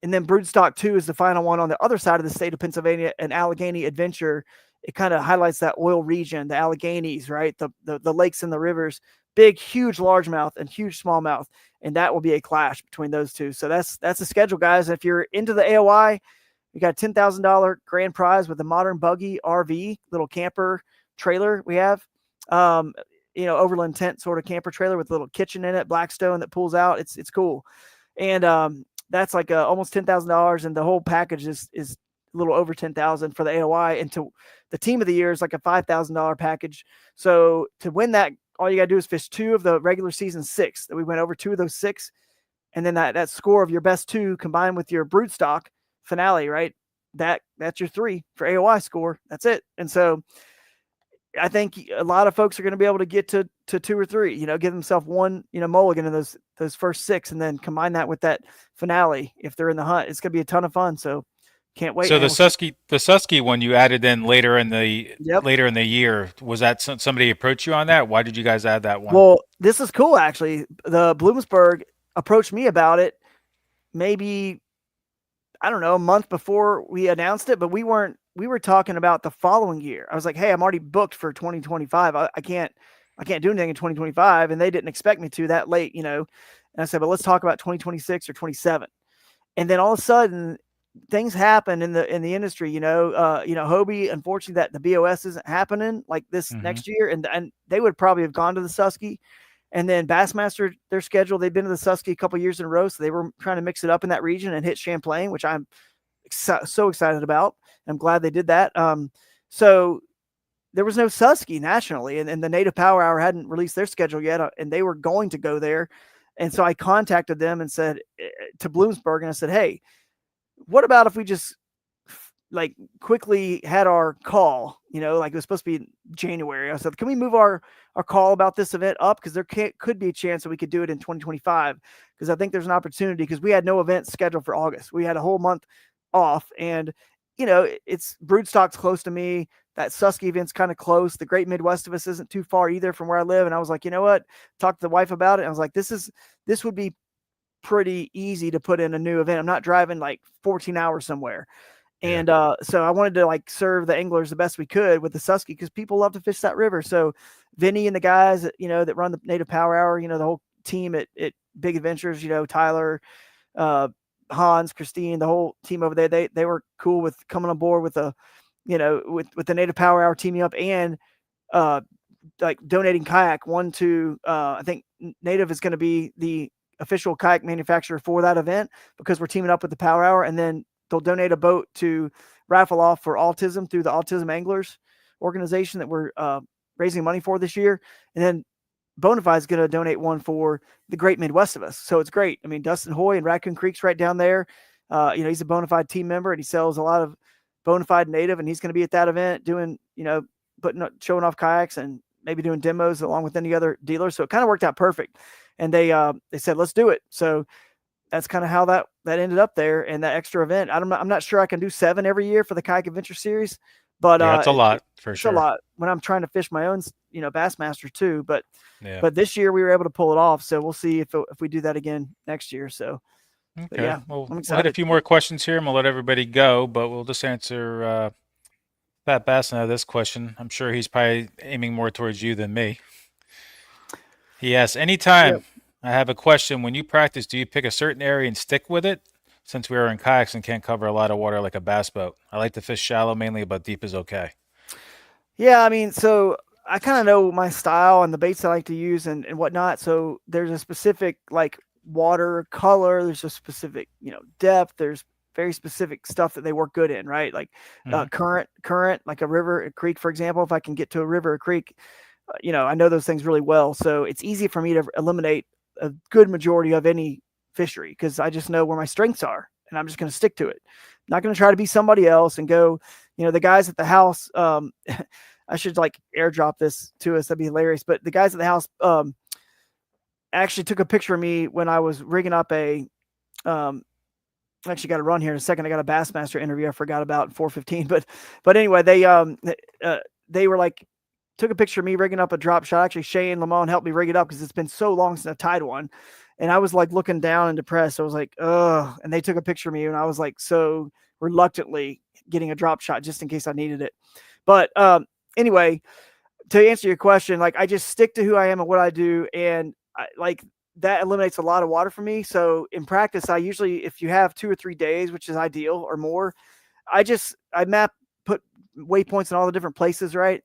B: and then Broodstock 2 is the final one on the other side of the state of Pennsylvania, an Allegheny adventure. It kind of highlights that oil region, the Alleghenies, right? The lakes and the rivers, big, huge largemouth and huge smallmouth. And that will be a clash between those two. So that's the schedule, guys. If you're into the AOI, we got a $10,000 grand prize with a modern buggy RV, little camper trailer we have. Overland tent sort of camper trailer with a little kitchen in it, Blackstone that pulls out. It's cool. And that's like almost $10,000, and the whole package is a little over $10,000 for the AOI. And to the team of the year is like a $5,000 package. So to win that, all you got to do is fish 2 of the regular season 6 that we went over, 2 of those 6. And then that score of your best 2 combined with your Broodstock finale, right? That's your 3 for AOI score. That's it. And so I think a lot of folks are going to be able to get to 2 or 3, give themselves one, mulligan in those first 6, and then combine that with that finale. If they're in the hunt, it's going to be a ton of fun. So can't wait.
A: So the Susky one you added in later in the year, was that somebody approached you on that? Why did you guys add that one?
B: Well, this is cool, actually. The Bloomsburg approached me about it maybe, I don't know, a month before we announced it, but we were talking about the following year. I was like, hey, I'm already booked for 2025. I can't do anything in 2025. And they didn't expect me to that late, And I said, but let's talk about 2026 or 27. And then all of a sudden things happen in the industry, Hobie, unfortunately that the BOS isn't happening like this next year. And they would probably have gone to the Susky. And then Bassmaster, their schedule, they've been to the Susky a couple of years in a row. So they were trying to mix it up in that region and hit Champlain, which I'm so excited about. I'm glad they did that. So there was no Susky nationally, and the Native Power Hour hadn't released their schedule yet, and they were going to go there. And so I contacted them and said to Bloomsburg, and I said, hey, what about if we just like quickly had our call, like it was supposed to be in January. I said, can we move our call about this event up? Because there could be a chance that we could do it in 2025. Because I think there's an opportunity, because we had no events scheduled for August. We had a whole month off, and it's Broodstock's close to me. That Susky event's kind of close. The Great Midwest of Us isn't too far either from where I live. And I was like, you know what? Talked to the wife about it. And I was like, this would be pretty easy to put in a new event. I'm not driving like 14 hours somewhere. And so I wanted to like serve the anglers the best we could with the Susky, because people love to fish that river. So Vinny and the guys that, that run the Native Power Hour, the whole team at Big Adventures, Tyler, Hans, Christine, the whole team over there, they were cool with coming on board with with the Native Power Hour teaming up, and like donating kayak one to I think Native is going to be the official kayak manufacturer for that event, because we're teaming up with the Power Hour, and then they'll donate a boat to raffle off for autism through the Autism Anglers organization that we're raising money for this year. And then Bonafide is going to donate one for the Great Midwest of Us. So it's great. I mean, Dustin Hoy and Raccoon Creek's right down there. He's a Bonafide team member and he sells a lot of Bonafide native, and he's going to be at that event doing, showing off kayaks and maybe doing demos along with any other dealers. So it kind of worked out perfect. And they said, let's do it. So that's kind of how that ended up there. And that extra event, I'm not sure I can do 7 every year for the Kayak Adventure Series, but
A: yeah, it's a lot for
B: it's
A: sure.
B: a lot when I'm trying to fish my own, Bassmaster too. But this year we were able to pull it off. So we'll see if we do that again next year. So,
A: okay.
B: Yeah,
A: well, we'll hit a few more questions here and we'll let everybody go, but we'll just answer Pat Basson this question. I'm sure he's probably aiming more towards you than me. He asks, anytime I have a question, when you practice, do you pick a certain area and stick with it? Since we are in kayaks and can't cover a lot of water like a bass boat. I like to fish shallow mainly, but deep is okay.
B: Yeah, I mean, so I kind of know my style and the baits I like to use and whatnot. So there's a specific like water color. There's a specific, depth. There's very specific stuff that they work good in, right? Like current, like a river, a creek, for example. If I can get to a river, a creek, I know those things really well. So it's easy for me to eliminate a good majority of any fishery because I just know where my strengths are and I'm just going to stick to it. I'm not going to try to be somebody else and go, the guys at the house, I should like airdrop this to us. That'd be hilarious. But the guys at the house actually took a picture of me when I was rigging up I actually got to run here in a second. I got a Bassmaster interview I forgot about at 4:15. But anyway, they were like, took a picture of me rigging up a drop shot. Actually, Shane Lamont helped me rig it up because it's been so long since I've tied one. And I was like looking down and depressed. I was like, ugh. And they took a picture of me and I was like so reluctantly getting a drop shot just in case I needed it. But anyway, to answer your question, like I just stick to who I am and what I do. And that eliminates a lot of water for me. So in practice, I usually, if you have 2 or 3 days, which is ideal or more, I put waypoints in all the different places, right?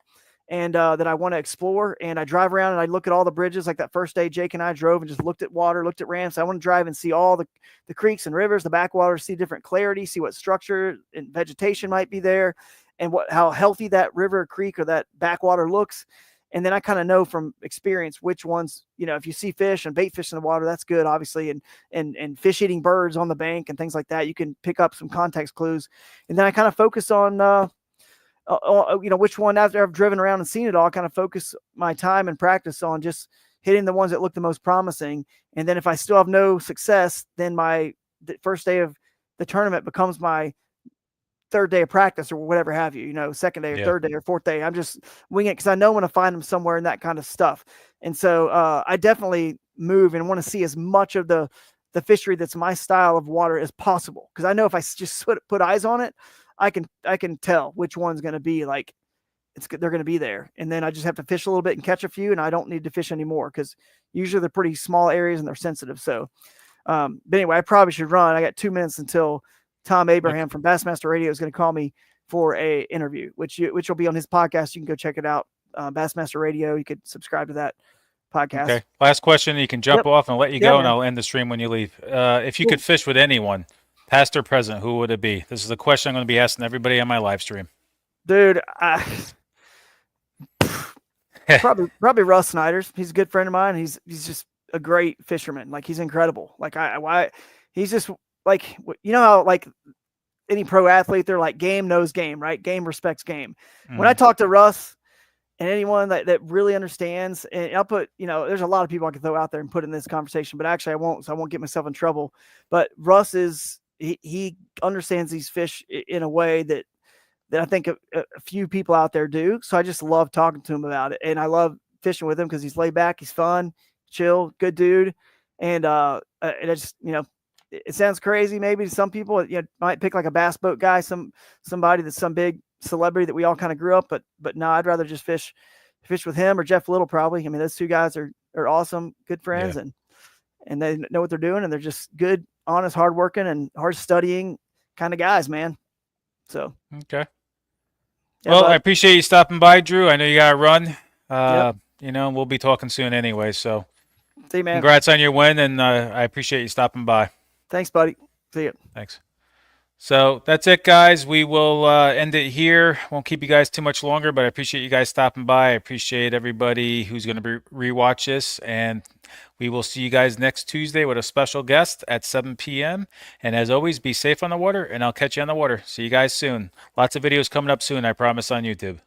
B: And that I want to explore. And I drive around and I look at all the bridges. Like that first day, Jake and I drove and just looked at water, looked at ramps. I want to drive and see all the creeks and rivers, the backwaters, see different clarity, see what structure and vegetation might be there and how healthy that river or creek or that backwater looks. And then I kind of know from experience which ones, if you see fish and bait fish in the water, that's good, obviously. And fish eating birds on the bank and things like that, you can pick up some context clues. And then I kind of focus on, which one after I've driven around and seen it all, kind of focus my time and practice on just hitting the ones that look the most promising. And then if I still have no success, then the first day of the tournament becomes my third day of practice or whatever have you, second day or third day or fourth day. I'm just winging it because I know I'm going to find them somewhere in that kind of stuff. And so I definitely move and want to see as much of the fishery that's my style of water as possible. Because I know if I just put eyes on it, I can tell which one's going to be like, they're going to be there. And then I just have to fish a little bit and catch a few, and I don't need to fish anymore because usually they're pretty small areas and they're sensitive. So, but anyway, I probably should run. I got 2 minutes until Tom Abraham from Bassmaster Radio is going to call me for a interview, which will be on his podcast. You can go check it out. Bassmaster Radio. You could subscribe to that podcast.
A: Okay. Last question. You can jump off and let you go, and I'll end the stream when you leave. If you could fish with anyone, past or present, who would it be? This is a question I'm going to be asking everybody on my live stream.
B: Dude, probably Russ Snyder's. He's a good friend of mine. He's just a great fisherman. Like he's incredible. Like he's just like, how like any pro athlete, they're like game knows game, right? Game respects game. When I talk to Russ and anyone that really understands, and I'll put, there's a lot of people I can throw out there and put in this conversation, but actually I won't, so I won't get myself in trouble. But Russ he understands these fish in a way that I think a few people out there do. So I just love talking to him about it. And I love fishing with him because he's laid back, he's fun, chill, good dude. And it just, it sounds crazy maybe to some people. Might pick like a bass boat guy, somebody that's some big celebrity that we all kind of grew up, but no, I'd rather just fish with him or Jeff Little probably. I mean, those two guys are awesome, good friends, and they know what they're doing, and they're just good, honest, hardworking, and hard studying kind of guys, man. So
A: okay. Well, I appreciate you stopping by, Drew. I know you gotta run. We'll be talking soon anyway. So,
B: see you, man.
A: Congrats on your win, and I appreciate you stopping by.
B: Thanks, buddy. See you.
A: Thanks. So that's it, guys. We will end it here. Won't keep you guys too much longer, but I appreciate you guys stopping by. I appreciate everybody who's going to rewatch this, and we will see you guys next Tuesday with a special guest at 7 p.m. And as always, be safe on the water, and I'll catch you on the water. See you guys soon. Lots of videos coming up soon, I promise, on YouTube.